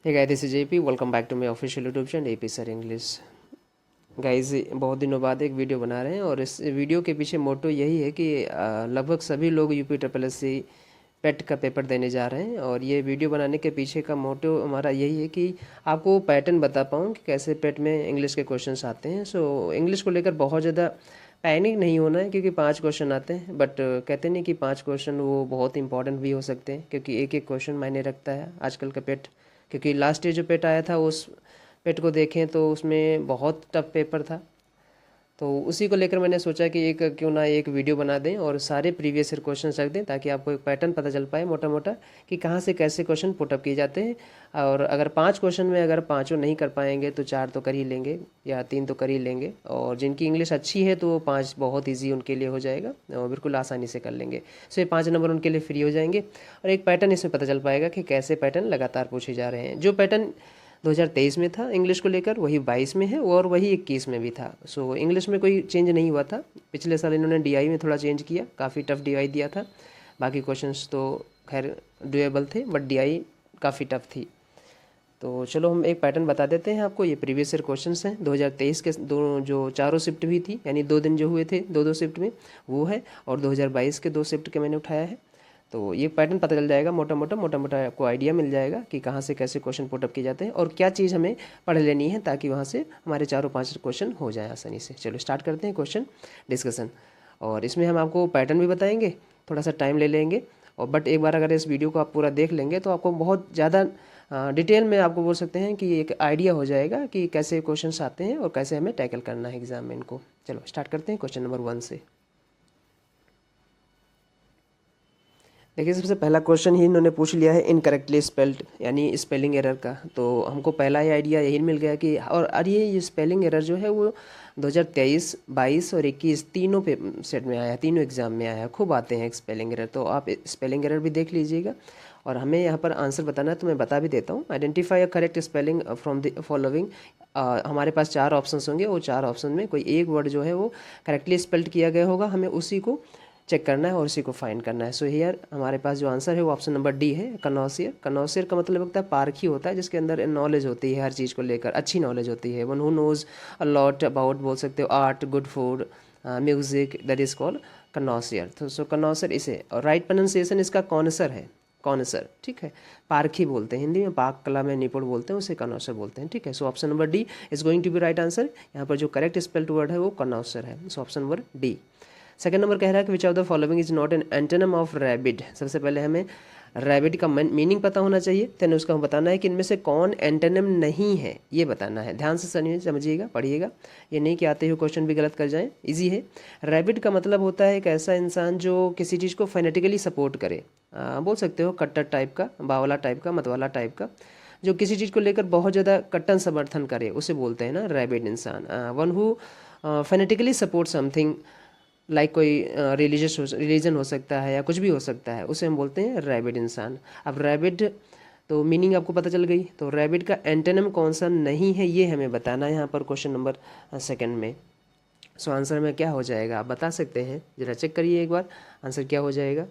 Hey guys, this is AP. Welcome back to my official YouTube channel AP sir English. Guys, बहुत दिनों बाद एक video बना रहे हैं और इस वीडियो के पीछे मोटो यही है कि लगभग सभी लोग यूपी ट्रिपल एस सी पेट का पेपर देने जा रहे हैं। और ये वीडियो बनाने के पीछे का मोटो हमारा यही है कि आपको पैटर्न बता पाऊँ कि कैसे पेट में इंग्लिश के क्वेश्चंस आते हैं। सो इंग्लिश को लेकर बहुत ज़्यादा पैनिक नहीं होना है, क्योंकि 5 क्वेश्चन आते हैं। बट कहते नहीं कि 5 क्वेश्चन वो बहुत इंपॉर्टेंट भी हो सकते हैं, क्योंकि एक एक क्वेश्चन मायने रखता है आजकल का पेट। क्योंकि लास्ट ईयर जो पेट आया था उस पेट को देखें तो उसमें बहुत टफ पेपर था। तो उसी को लेकर मैंने सोचा कि एक क्यों ना एक वीडियो बना दें और सारे प्रीवियस ईयर क्वेश्चन रख दें, ताकि आपको एक पैटर्न पता चल पाए मोटा मोटा कि कहाँ से कैसे क्वेश्चन पुटअप किए जाते हैं। और अगर 5 क्वेश्चन में अगर पाँचों नहीं कर पाएंगे तो 4 तो कर ही लेंगे या 3 तो कर ही लेंगे। और जिनकी इंग्लिश अच्छी है तो वो 5 बहुत ईजी उनके लिए हो जाएगा और बिल्कुल आसानी से कर लेंगे। सो ये 5 नंबर उनके लिए फ्री हो जाएंगे और एक पैटर्न इसमें पता चल पाएगा कि कैसे पैटर्न लगातार पूछे जा रहे हैं। जो पैटर्न 2023 में था इंग्लिश को लेकर वही 22 में है और वही 21 में भी था। सो इंग्लिश में कोई चेंज नहीं हुआ था। पिछले साल इन्होंने डीआई में थोड़ा चेंज किया, काफ़ी टफ डीआई दिया था। बाकी क्वेश्चंस तो खैर डुएबल थे, बट डीआई काफ़ी टफ थी। तो चलो हम एक पैटर्न बता देते हैं आपको। ये प्रीवियस ईयर क्वेश्चंस हैं 2023 के, दो जो चारों शिफ्ट भी थी, यानी 2 दिन जो हुए थे दो शिफ्ट में, वो है। और 2022 के 2 शिफ्ट के मैंने उठाया है। तो ये पैटर्न पता चल जाएगा मोटा मोटा आपको आइडिया मिल जाएगा कि कहाँ से कैसे क्वेश्चन पुटअप किए जाते हैं और क्या चीज़ हमें पढ़ लेनी है, ताकि वहाँ से हमारे 4-5 क्वेश्चन हो जाए आसानी से। चलो स्टार्ट करते हैं क्वेश्चन डिस्कशन। और इसमें हम आपको पैटर्न भी बताएंगे, थोड़ा सा टाइम ले लेंगे। और बट एक बार अगर इस वीडियो को आप पूरा देख लेंगे तो आपको बहुत ज़्यादा डिटेल में आपको बोल सकते हैं कि एक आइडिया हो जाएगा कि कैसे क्वेश्चंस आते हैं और कैसे हमें टैकल करना है एग्जाम में इनको। चलो स्टार्ट करते हैं क्वेश्चन नंबर 1 से। देखिए, सबसे पहला क्वेश्चन ही इन्होंने पूछ लिया है इनकरेक्टली स्पेल्ड, यानी स्पेलिंग एरर का। तो हमको पहला ही आइडिया यही मिल गया कि और ये स्पेलिंग एरर जो है वो 2023, 22 और 21 तीनों पे सेट में आया है, तीनों एग्जाम में आया है। खूब आते हैं स्पेलिंग एरर, तो आप स्पेलिंग एरर भी देख लीजिएगा। और हमें यहाँ पर आंसर बताना है, तो मैं बता भी देता हूँ। Identify a correct spelling from the following. हमारे पास 4 ऑप्शंस होंगे, वो 4 ऑप्शन में कोई एक वर्ड जो है वो करेक्टली स्पेल्ड किया गया होगा, हमें उसी को चेक करना है और उसी को फाइंड करना है। सो हियर हमारे पास जो आंसर है वो ऑप्शन नंबर डी है, कनौसियर। कनौसियर का मतलब होता है पारखी होता है, जिसके अंदर नॉलेज होती है, हर चीज़ को लेकर अच्छी नॉलेज होती है। One who knows a lot about, बोल सकते हो, art, good food, music, that is called connoisseur. तो सो कनौसियर इसे, और राइट प्रोनाउंसिएशन इसका कौनसर है, कौनसर, ठीक है। पारखी बोलते हैं हिंदी में, पाक कला में निपुण बोलते हैं, उसे कनौसर बोलते हैं, ठीक है। So option number D is going to be right answer. यहाँ पर जो करेक्ट स्पेल्ड वर्ड है वो कनौसर है। So option number D. Second number कह रहा है कि which of the following is not an antonym of rabid. सबसे पहले हमें रैबिड का मीनिंग पता होना चाहिए, देन उसका हम बताना है कि इनमें से कौन एंटोनिम नहीं है, ये बताना है। ध्यान से समझिएगा, पढ़िएगा, ये नहीं कि आते हुए क्वेश्चन भी गलत कर जाएं। इजी है। रैबिड का मतलब होता है एक ऐसा इंसान जो किसी चीज़ को फेनेटिकली सपोर्ट करे। बोल सकते हो कट्टर टाइप का, बावला टाइप का, मतवाला टाइप का, जो किसी चीज़ को लेकर बहुत ज़्यादा कट्टर समर्थन करे, उसे बोलते हैं ना रैबिड इंसान। One who fanatically support something, like कोई रिलीजन हो सकता है या कुछ भी हो सकता है, उसे हम बोलते हैं रैबिड इंसान। अब रैबिड तो मीनिंग आपको पता चल गई। तो रैबिड का एंटोनिम कौन सा नहीं है, ये हमें बताना है यहाँ पर क्वेश्चन नंबर सेकंड में। सो आंसर में क्या हो जाएगा आप बता सकते हैं, जरा चेक करिए एक बार आंसर क्या हो जाएगा।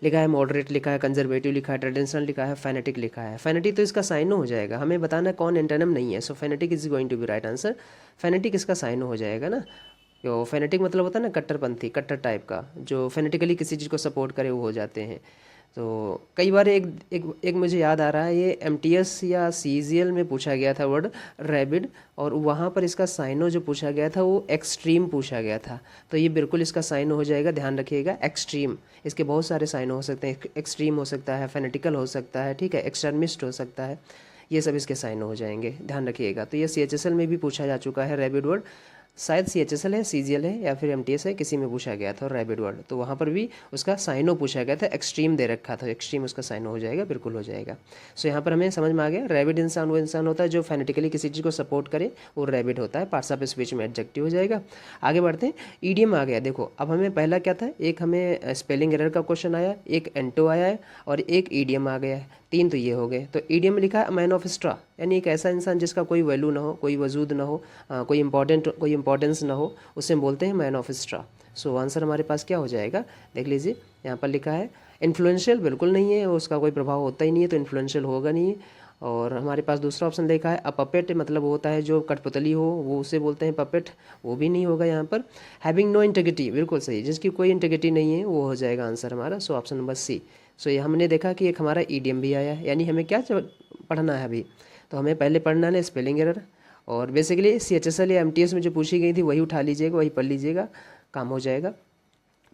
लिखा है मॉडरेट, लिखा है कंजर्वेटिव, लिखा है ट्रेडिशनल, लिखा है फैनेटिक, लिखा है फैनेटिक, तो इसका साइनो हो जाएगा। हमें बताना है कौन एंटोनिम नहीं है। So fanatic is going to be right answer. Fanatic इसका साइनो हो जाएगा ना। तो फैनेटिक मतलब होता है ना कट्टरपंथी, कट्टर टाइप का, जो फैनेटिकली किसी चीज़ को सपोर्ट करे वो हो जाते हैं। तो कई बार एक एक एक मुझे याद आ रहा है, ये एमटीएस या सीजीएल में पूछा गया था वर्ड रैबिड, और वहाँ पर इसका साइनो जो पूछा गया था वो एक्सट्रीम पूछा गया था। तो ये बिल्कुल इसका साइनो हो जाएगा, ध्यान रखिएगा, एक्सट्रीम। इसके बहुत सारे साइनो हो सकते हैं, एक्सट्रीम हो सकता है, फेनेटिकल हो सकता है, ठीक है, एक्सट्रीमिस्ट हो सकता है, ये सब इसके साइनो हो जाएंगे, ध्यान रखिएगा। तो ये सीएचएसएल में भी पूछा जा चुका है रैबिड वर्ड, शायद सीएचएसएल है, सीजीएल है, या फिर एमटीएस है, किसी में पूछा गया था रैबिड वर्ड। तो वहाँ पर भी उसका साइनो पूछा गया था, एक्सट्रीम दे रखा था, एक्सट्रीम उसका साइनो हो जाएगा, बिल्कुल हो जाएगा। सो यहाँ पर हमें समझ में आ गया, रैबिड इंसान वो इंसान होता है जो फैनेटिकली किसी चीज़ को सपोर्ट करे, वो रैबिड होता है। पार्ट्स ऑफ स्पीच में एडजेक्टिव हो जाएगा। आगे बढ़ते हैं, ईडियम आ गया। देखो अब हमें पहला क्या था, एक हमें स्पेलिंग एरर का क्वेश्चन आया, एक एंटो आया है और एक ईडियम आ गया है, 3 तो ये हो गए। तो ईडियम में लिखा है मैन ऑफ स्ट्रा, यानी एक ऐसा इंसान जिसका कोई वैल्यू ना हो, कोई वजूद ना हो, कोई इंपॉर्टेंस ना हो, उसे हम बोलते हैं man of straw. So answer हमारे पास क्या हो जाएगा, देख लीजिए यहाँ पर लिखा है इन्फ्लुएंशियल बिल्कुल नहीं है, उसका कोई प्रभाव होता ही नहीं है, तो इन्फ्लुएंशियल होगा नहीं है। और हमारे पास दूसरा ऑप्शन देखा है अ पपेट, मतलब होता है जो कठपुतली हो, वो उसे बोलते हैं पपेट, वो भी नहीं होगा यहाँ पर। हैविंग नो इंटेग्रिटी, बिल्कुल सही, जिसकी कोई इंटेग्रिटी नहीं है वो हो जाएगा आंसर हमारा। सो ऑप्शन नंबर सी। सो ये हमने देखा कि एक हमारा ईडियम भी आया, यानी हमें क्या पढ़ना है अभी, तो हमें पहले पढ़ना है स्पेलिंग एरर, और बेसिकली CHSL या MTS में जो पूछी गई थी वही उठा लीजिएगा, वही पढ़ लीजिएगा, काम हो जाएगा।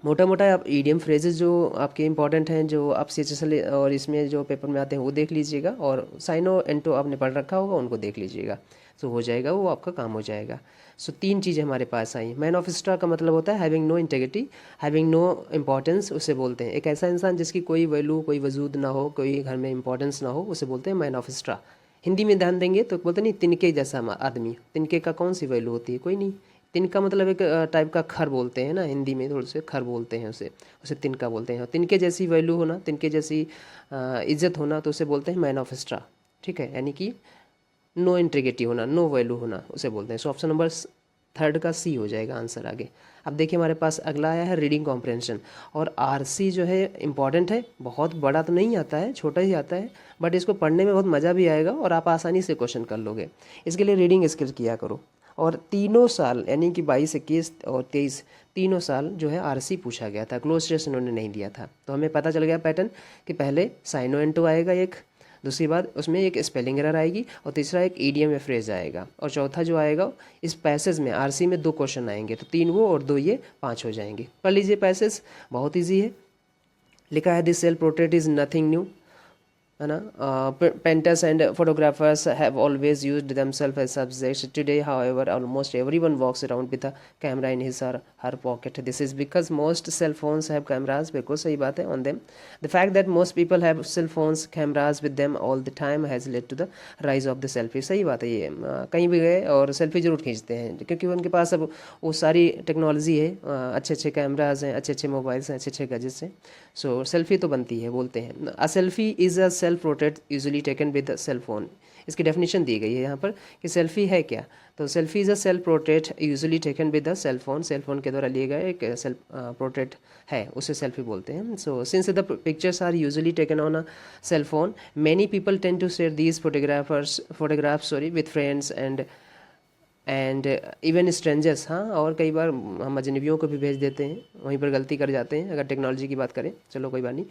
मोटा मोटा आप ईडियम फ्रेजेस जो आपके इंपॉर्टेंट हैं, जो आप CHSL और इसमें जो पेपर में आते हैं वो देख लीजिएगा, और साइनो एंटो आपने पढ़ रखा होगा उनको देख लीजिएगा, तो हो जाएगा, वो आपका काम हो जाएगा। सो 3 चीज़ें हमारे पास आई। मैन ऑफ स्ट्रा का मतलब होता है having no integrity, having no importance, उसे बोलते हैं एक ऐसा इंसान जिसकी कोई वैल्यू, कोई वजूद ना हो, कोई घर में इंपॉर्टेंस ना हो, उसे बोलते हैं मैन ऑफ स्ट्रा। हिंदी में ध्यान देंगे तो बोलते नहीं तिनके जैसा आदमी, तिनके का कौन सी वैल्यू होती है, कोई नहीं। तिनका मतलब एक टाइप का खर बोलते हैं ना, हिंदी में थोड़े से खर बोलते हैं उसे, उसे तिनका बोलते हैं। तिनके जैसी वैल्यू होना, तिनके जैसी इज्जत होना, तो उसे बोलते हैं मैन ऑफ स्ट्रा, ठीक है, यानी कि नो इंटीग्रिटी होना, नो वैल्यू होना, उसे बोलते हैं। सो ऑप्शन नंबर 3 का सी हो जाएगा आंसर आगे। अब देखिए हमारे पास अगला आया है रीडिंग कॉम्प्रहेंशन, और RC जो है इंपॉर्टेंट है, बहुत बड़ा तो नहीं आता है, छोटा ही आता है, बट इसको पढ़ने में बहुत मज़ा भी आएगा और आप आसानी से क्वेश्चन कर लोगे। इसके लिए रीडिंग स्किल किया करो, और तीनों साल यानी कि 22, 21 और 23 तीनों साल जो है RC पूछा गया था, क्लोज टेस्ट उन्होंने नहीं दिया था। तो हमें पता चल गया पैटर्न कि पहले साइनो एंटो आएगा एक, दूसरी बात उसमें एक स्पेलिंग एरर आएगी, और तीसरा एक ईडियम या फ्रेज आएगा, और चौथा जो आएगा इस पैसेज में RC में 2 क्वेश्चन आएंगे, तो 3 वो और 2 ये, 5 हो जाएंगे। पढ़ लीजिए पैसेज, बहुत ईजी है। लिखा है this self portrait is nothing new, है ना। Painters and photographers have always used themselves as subjects, today however almost everyone walks around with a camera in his or her pocket, this is because most cell phones have cameras, बिल्कुल सही बात है, on them. The fact that most people have cell phones cameras with them all the time has led to the rise of the selfie, सही बात है ये। कहीं भी गए और सेल्फी जरूर खींचते हैं, क्योंकि उनके पास अब वो सारी टेक्नोलॉजी है, अच्छे अच्छे कैमराज हैं, अच्छे अच्छे मोबाइल्स हैं, अच्छे अच्छे गैजेट्स हैं, सो सेल्फी तो बनती है, बोलते हैं। A selfie is a self portrait usually taken with a cell phone, इसकी डेफिनेशन दी गई है यहाँ पर कि सेल्फी है क्या, तो selfie is a self portrait usually taken with a cell phone के द्वारा लिए गए एक सेल्फ पोर्ट्रेट है, उसे सेल्फी बोलते हैं। So since the pictures are usually taken on a cell phone, many people tend to share these photographs with friends and even strangers, हाँ, और कई बार हम अजनबियों को भी भेज देते हैं, वहीं पर गलती कर जाते हैं अगर टेक्नोलॉजी की बात करें, चलो कोई बात नहीं।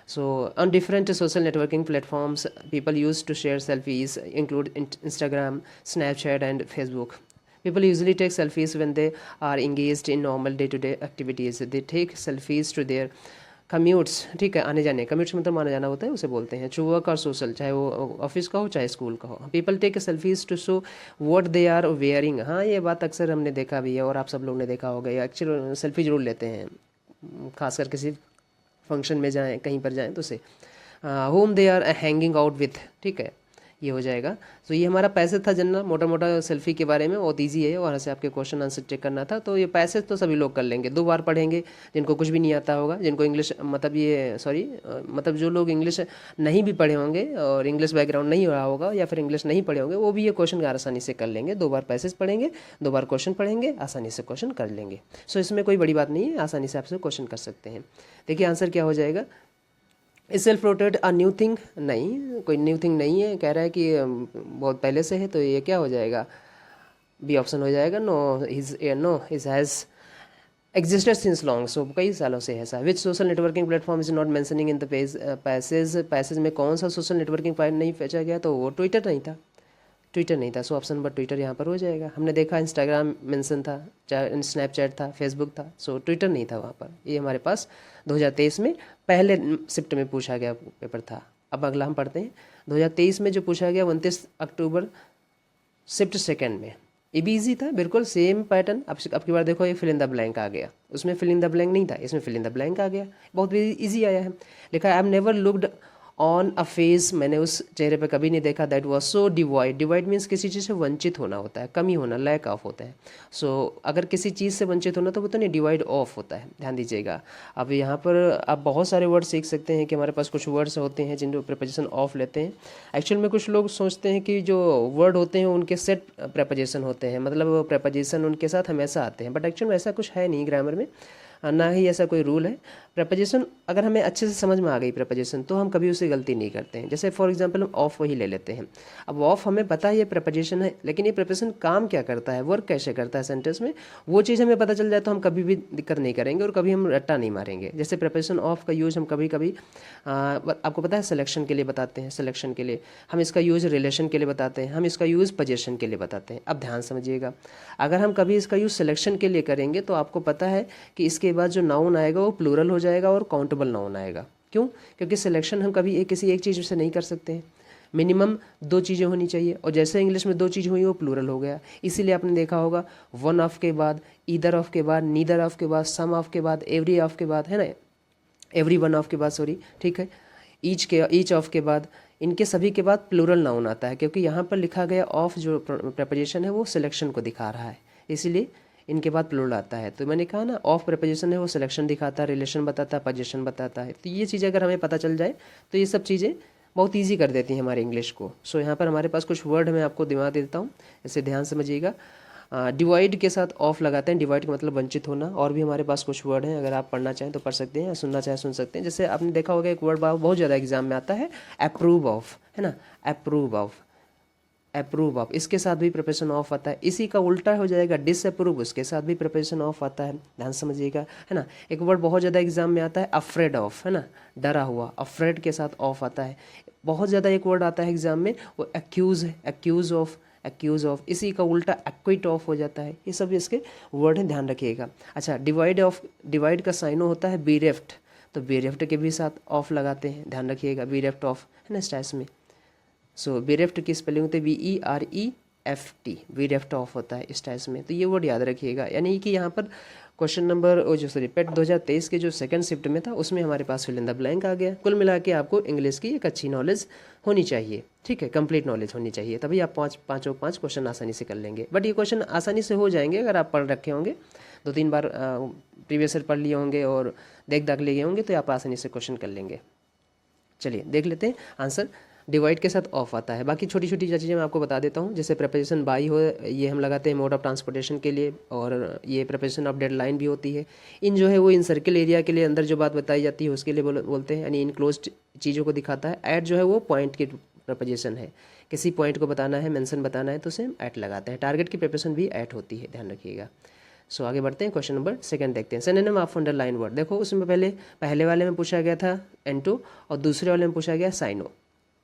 So on different social networking platforms people use to share selfies include Instagram, Snapchat and Facebook. People usually take selfies when they are engaged in normal day-to-day activities. They take selfies to their commutes, ठीक है, आने जाने, commutes मतलब आना जाना होता है, उसे बोलते हैं। टू वर्क और सोशल, चाहे वो ऑफिस का हो चाहे स्कूल का हो। People take selfies to show what they are wearing, हाँ ये बात अक्सर हमने देखा भी है और आप सब लोग ने देखा होगा, या एक्चुअल सेल्फी जरूर लेते हैं, खासकर किसी फंक्शन में जाएँ, कहीं पर जाएँ तो उसे whom they are hanging out with, ठीक है, ये हो जाएगा। तो ये हमारा पैसेज था जनरल, मोटा मोटा सेल्फी के बारे में, बहुत ईजी है, वहाँ से आपके क्वेश्चन आंसर चेक करना था। तो ये पैसेज तो सभी लोग कर लेंगे, 2 बार पढ़ेंगे, जिनको कुछ भी नहीं आता होगा, जिनको इंग्लिश मतलब ये सॉरी मतलब जो लोग इंग्लिश नहीं भी पढ़े होंगे और इंग्लिश बैकग्राउंड नहीं रहा होगा या फिर इंग्लिश नहीं पढ़े होंगे, वो भी ये क्वेश्चन आसानी से कर लेंगे। 2 बार पैसेज पढ़ेंगे, 2 बार क्वेश्चन पढ़ेंगे, आसानी से क्वेश्चन कर लेंगे। सो इसमें कोई बड़ी बात नहीं है, आसानी से आपसे क्वेश्चन कर सकते हैं। देखिए आंसर क्या हो जाएगा। Is self portrait a new thing, नहीं, कोई न्यू थिंग नहीं है, कह रहा है कि बहुत पहले से है, तो ये क्या हो जाएगा, बी ऑप्शन हो जाएगा। No is has existed since long, so कई सालों से है ऐसा। Which social networking platform is not mentioning in the passage में कौन सा सोशल नेटवर्किंग फाइल नहीं फेंचा गया, तो वो ट्विटर नहीं था। सो ऑप्शन नंबर ट्विटर यहाँ पर हो जाएगा। हमने देखा इंस्टाग्राम मेंशन था, चाहे स्नैपचैट था, फेसबुक था, सो ट्विटर नहीं था वहाँ पर। ये हमारे पास 2023 में पहले शिफ्ट में पूछा गया पेपर था। अब अगला हम पढ़ते हैं 2023 में जो पूछा गया 29 अक्टूबर शिफ्ट सेकंड में, ये भी ईजी था, बिल्कुल सेम पैटर्न। अब की बार देखो ये फिल इन द ब्लैंक आ गया, उसमें फिल इन द ब्लैंक नहीं था, इसमें फिल इन द ब्लैंक आ गया, बहुत ईजी आया है। लिखा I have never looked on a face, मैंने उस चेहरे पे कभी नहीं देखा, that was so divide means किसी चीज़ से वंचित होना होता है, कमी होना, लैक ऑफ होता है। सो अगर किसी चीज़ से वंचित होना तो वो तो नहीं, डिवाइड ऑफ होता है, ध्यान दीजिएगा। अब यहाँ पर आप बहुत सारे वर्ड सीख सकते हैं कि हमारे पास कुछ वर्ड्स होते हैं जिनको प्रेपोजिशन ऑफ लेते हैं। एक्चुअल में कुछ लोग सोचते हैं कि जो वर्ड होते हैं उनके सेट प्रेपोजिशन होते हैं, मतलब प्रेपोजिशन उनके साथ हमेशा आते हैं, बट एक्चुअल में ऐसा कुछ है नहीं ग्रामर में। ना ही ऐसा कोई रूल है। प्रपोजिशन अगर हमें अच्छे से समझ में आ गई प्रपोजिशन तो हम कभी उससे गलती नहीं करते हैं। जैसे फॉर एग्जांपल हम ऑफ वही ले लेते हैं। अब ऑफ हमें पता है ये प्रपोजिशन है, लेकिन ये प्रपोजिशन काम क्या करता है, वर्क कैसे करता है सेंटेंस में, वो चीज़ हमें पता चल जाए तो हम कभी भी दिक्कत नहीं करेंगे और कभी हम रट्टा नहीं मारेंगे। जैसे प्रपोजिशन ऑफ का यूज़ हम कभी कभी आपको पता है सिलेक्शन के लिए बताते हैं, सिलेक्शन के लिए हम इसका यूज़ रिलेशन के लिए बताते हैं, हम इसका यूज़ पोजीशन के लिए बताते हैं। अब ध्यान समझिएगा, अगर हम कभी इसका यूज़ सिलेक्शन के लिए करेंगे तो आपको पता है कि इसके बाद जो नाउन आएगा वो प्लूरल हो जाएगा और काउंटेबल नाउन आएगा। क्यों? क्योंकि सिलेक्शन हम कभी किसी एक चीज़ से नहीं कर सकते हैं, मिनिमम दो चीज़ें होनी चाहिए, और जैसे इंग्लिश में दो चीज़ हुई वो प्लूरल हो गया। इसीलिए आपने देखा होगा वन ऑफ के बाद, ईदर ऑफ के बाद, नीदर ऑफ के बाद, सम ऑफ के बाद, एवरी ऑफ के बाद, है ना, एवरी वन ऑफ के बाद, सॉरी, ठीक है, ईच ऑफ के बाद, इनके सभी के बाद प्लूरल नाउन आता है, क्योंकि यहाँ पर लिखा गया ऑफ जो प्रपोजिशन है वो सिलेक्शन को दिखा रहा है, इसीलिए इनके बाद प्लूरल आता है। तो मैंने कहा ना ऑफ प्रपोजिशन है वो सिलेक्शन दिखाता है, रिलेशन बताता है, पोजीशन बताता है। तो ये चीज़ें अगर हमें पता चल जाए तो ये सब चीज़ें बहुत ईजी कर देती हैं हमारे इंग्लिश को। सो यहाँ पर हमारे पास कुछ वर्ड मैं आपको दिमाग देता हूँ, इसे ध्यान समझिएगा। डिवाइड के साथ ऑफ लगाते हैं, डिवाइड का मतलब वंचित होना। और भी हमारे पास कुछ वर्ड हैं, अगर आप पढ़ना चाहें तो पढ़ सकते हैं, सुनना चाहें सुन सकते हैं। जैसे आपने देखा होगा एक वर्ड बहुत ज़्यादा एग्जाम में आता है, अप्रूव ऑफ, है ना, अप्रूव ऑफ, अप्रूव ऑफ, इसके साथ भी प्रपोजिशन ऑफ आता है। इसी का उल्टा हो जाएगा डिसअप्रूव, उसके साथ भी प्रपोजिशन ऑफ आता है, ध्यान समझिएगा, है ना। एक वर्ड बहुत ज़्यादा एग्जाम में आता है अफ्रेड ऑफ, है ना, डरा हुआ, अफ्रेड के साथ ऑफ आता है। बहुत ज़्यादा एक वर्ड आता है एग्जाम में वो एक्यूज है, एक्यूज ऑफ, एक्यूज ऑफ, इसी का उल्टा एक्विट ऑफ हो जाता है। ये सब इसके वर्ड हैं, ध्यान रखिएगा। अच्छा, डिवाइड ऑफ, डिवाइड का साइनो होता है बीरेफ्ट, तो बीरेफ्ट के भी साथ ऑफ लगाते हैं, ध्यान रखिएगा, बीरेफ्ट ऑफ, है ना, स्टैस में। सो बीरेफ्ट की स्पेलिंग होती है VEREFT, बीरेफ्ट ऑफ होता है इस टाइस में। तो ये वर्ड याद रखिएगा, यानी कि यहाँ पर क्वेश्चन नंबर जो सॉरी पेट 2023 के जो सेकंड शिफ्ट में था उसमें हमारे पास फिल इन द ब्लैंक आ गया। कुल मिला के आपको इंग्लिश की एक अच्छी नॉलेज होनी चाहिए, ठीक है, कंप्लीट नॉलेज होनी चाहिए, तभी आप पाँचों क्वेश्चन आसानी से कर लेंगे। बट ये क्वेश्चन आसानी से हो जाएंगे अगर आप पढ़ रखे होंगे, 2-3 बार प्रीवियस ईयर पढ़ लिए होंगे और देख दाख लिए होंगे तो आप आसानी से क्वेश्चन कर लेंगे। चलिए देख लेते हैं आंसर। डिवाइड के साथ ऑफ आता है। बाकी छोटी छोटी चीज़ें मैं आपको बता देता हूँ, जैसे प्रपोजिशन बाई हो, ये हम लगाते हैं मोड ऑफ ट्रांसपोर्टेशन के लिए, और ये प्रपोजिशन ऑफ डेडलाइन भी होती है। इन जो है वो इन सर्किल एरिया के लिए अंदर जो बात बताई जाती है उसके लिए बोलते हैं, यानी इनक्लोज्ड चीज़ों को दिखाता है। ऐट जो है वो पॉइंट की प्रपोजिशन है, किसी पॉइंट को बताना है, मेंशन बताना है तो उसे ऐट लगाते हैं। टारगेट की प्रपोजिशन भी ऐट होती है, ध्यान रखिएगा। सो आगे बढ़ते हैं, क्वेश्चन नंबर सेकंड देखते हैं। सिनोनिम ऑफ अंडरलाइन वर्ड, देखो उसमें पहले वाले में पूछा गया था एंटो और दूसरे वाले में पूछा गया साइनो।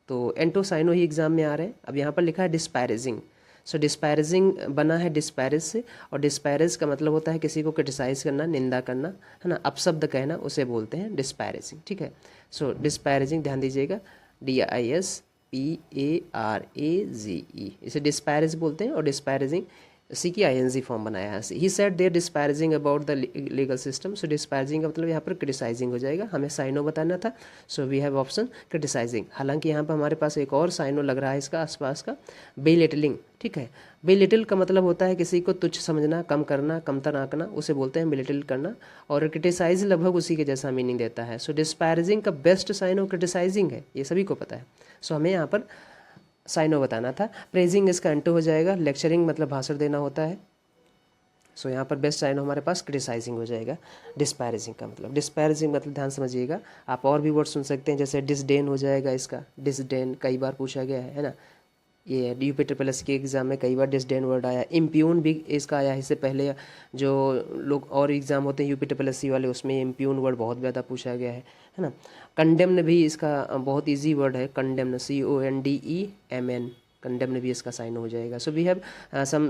तो एंटो साइनो ही एग्जाम में आ रहे हैं। अब यहाँ पर लिखा है डिस्पैरेजिंग, सो डिस्पैरेजिंग बना है डिस्पैरेज से, और डिस्पैरेज का मतलब होता है किसी को क्रिटिसाइज करना, निंदा करना, है ना, अपशब्द कहना, उसे बोलते हैं डिस्पैरेजिंग, ठीक है। सो डिस्पैरेजिंग ध्यान दीजिएगा, DISPARAGE, इसे डिस्पैरेज बोलते हैं। और डिस्पैरेजिंग सी की ING फॉर्म बनाया है। He said their disparaging about the legal system, so disparaging का मतलब यहाँ पर क्रिटिसाइजिंग हो जाएगा। हमें साइनो बताना था, so we have option criticising. हालांकि यहाँ पर हमारे पास एक और साइनो लग रहा है इसका आसपास का, बेलिटलिंग, ठीक है। बेलिटिल का मतलब होता है किसी को तुच्छ समझना, कम करना, कमतर आंकना, उसे बोलते हैं बेलिटिल करना। और क्रिटिसाइज लगभग उसी के जैसा मीनिंग देता है। सो डिस्पैरेजिंग का बेस्ट साइनो क्रिटिसाइजिंग है, ये सभी को पता है। सो हमें यहाँ पर साइनो बताना था। प्रेजिंग इसका एंटो हो जाएगा, लेक्चरिंग मतलब भाषण देना होता है। सो यहाँ पर बेस्ट साइनो हमारे पास क्रिटिसाइजिंग हो जाएगा। डिस्पैरेजिंग का मतलब, डिस्पैरेजिंग मतलब ध्यान समझिएगा, आप और भी वर्ड सुन सकते हैं, जैसे डिसडेन हो जाएगा इसका, डिसडेन कई बार पूछा गया है ना, ये UP के एग्ज़ाम में कई बार डिसडेन वर्ड आया। इम्प्यून भी इसका आया, इससे पहले जो लोग और एग्ज़ाम होते हैं UP वाले उसमें इम्प्यून वर्ड बहुत ज़्यादा पूछा गया है ना। कंडेम्न भी इसका बहुत इजी वर्ड है, कंडेम्न, CONDEMN, कंडेम्न भी इसका साइन हो जाएगा। So we have some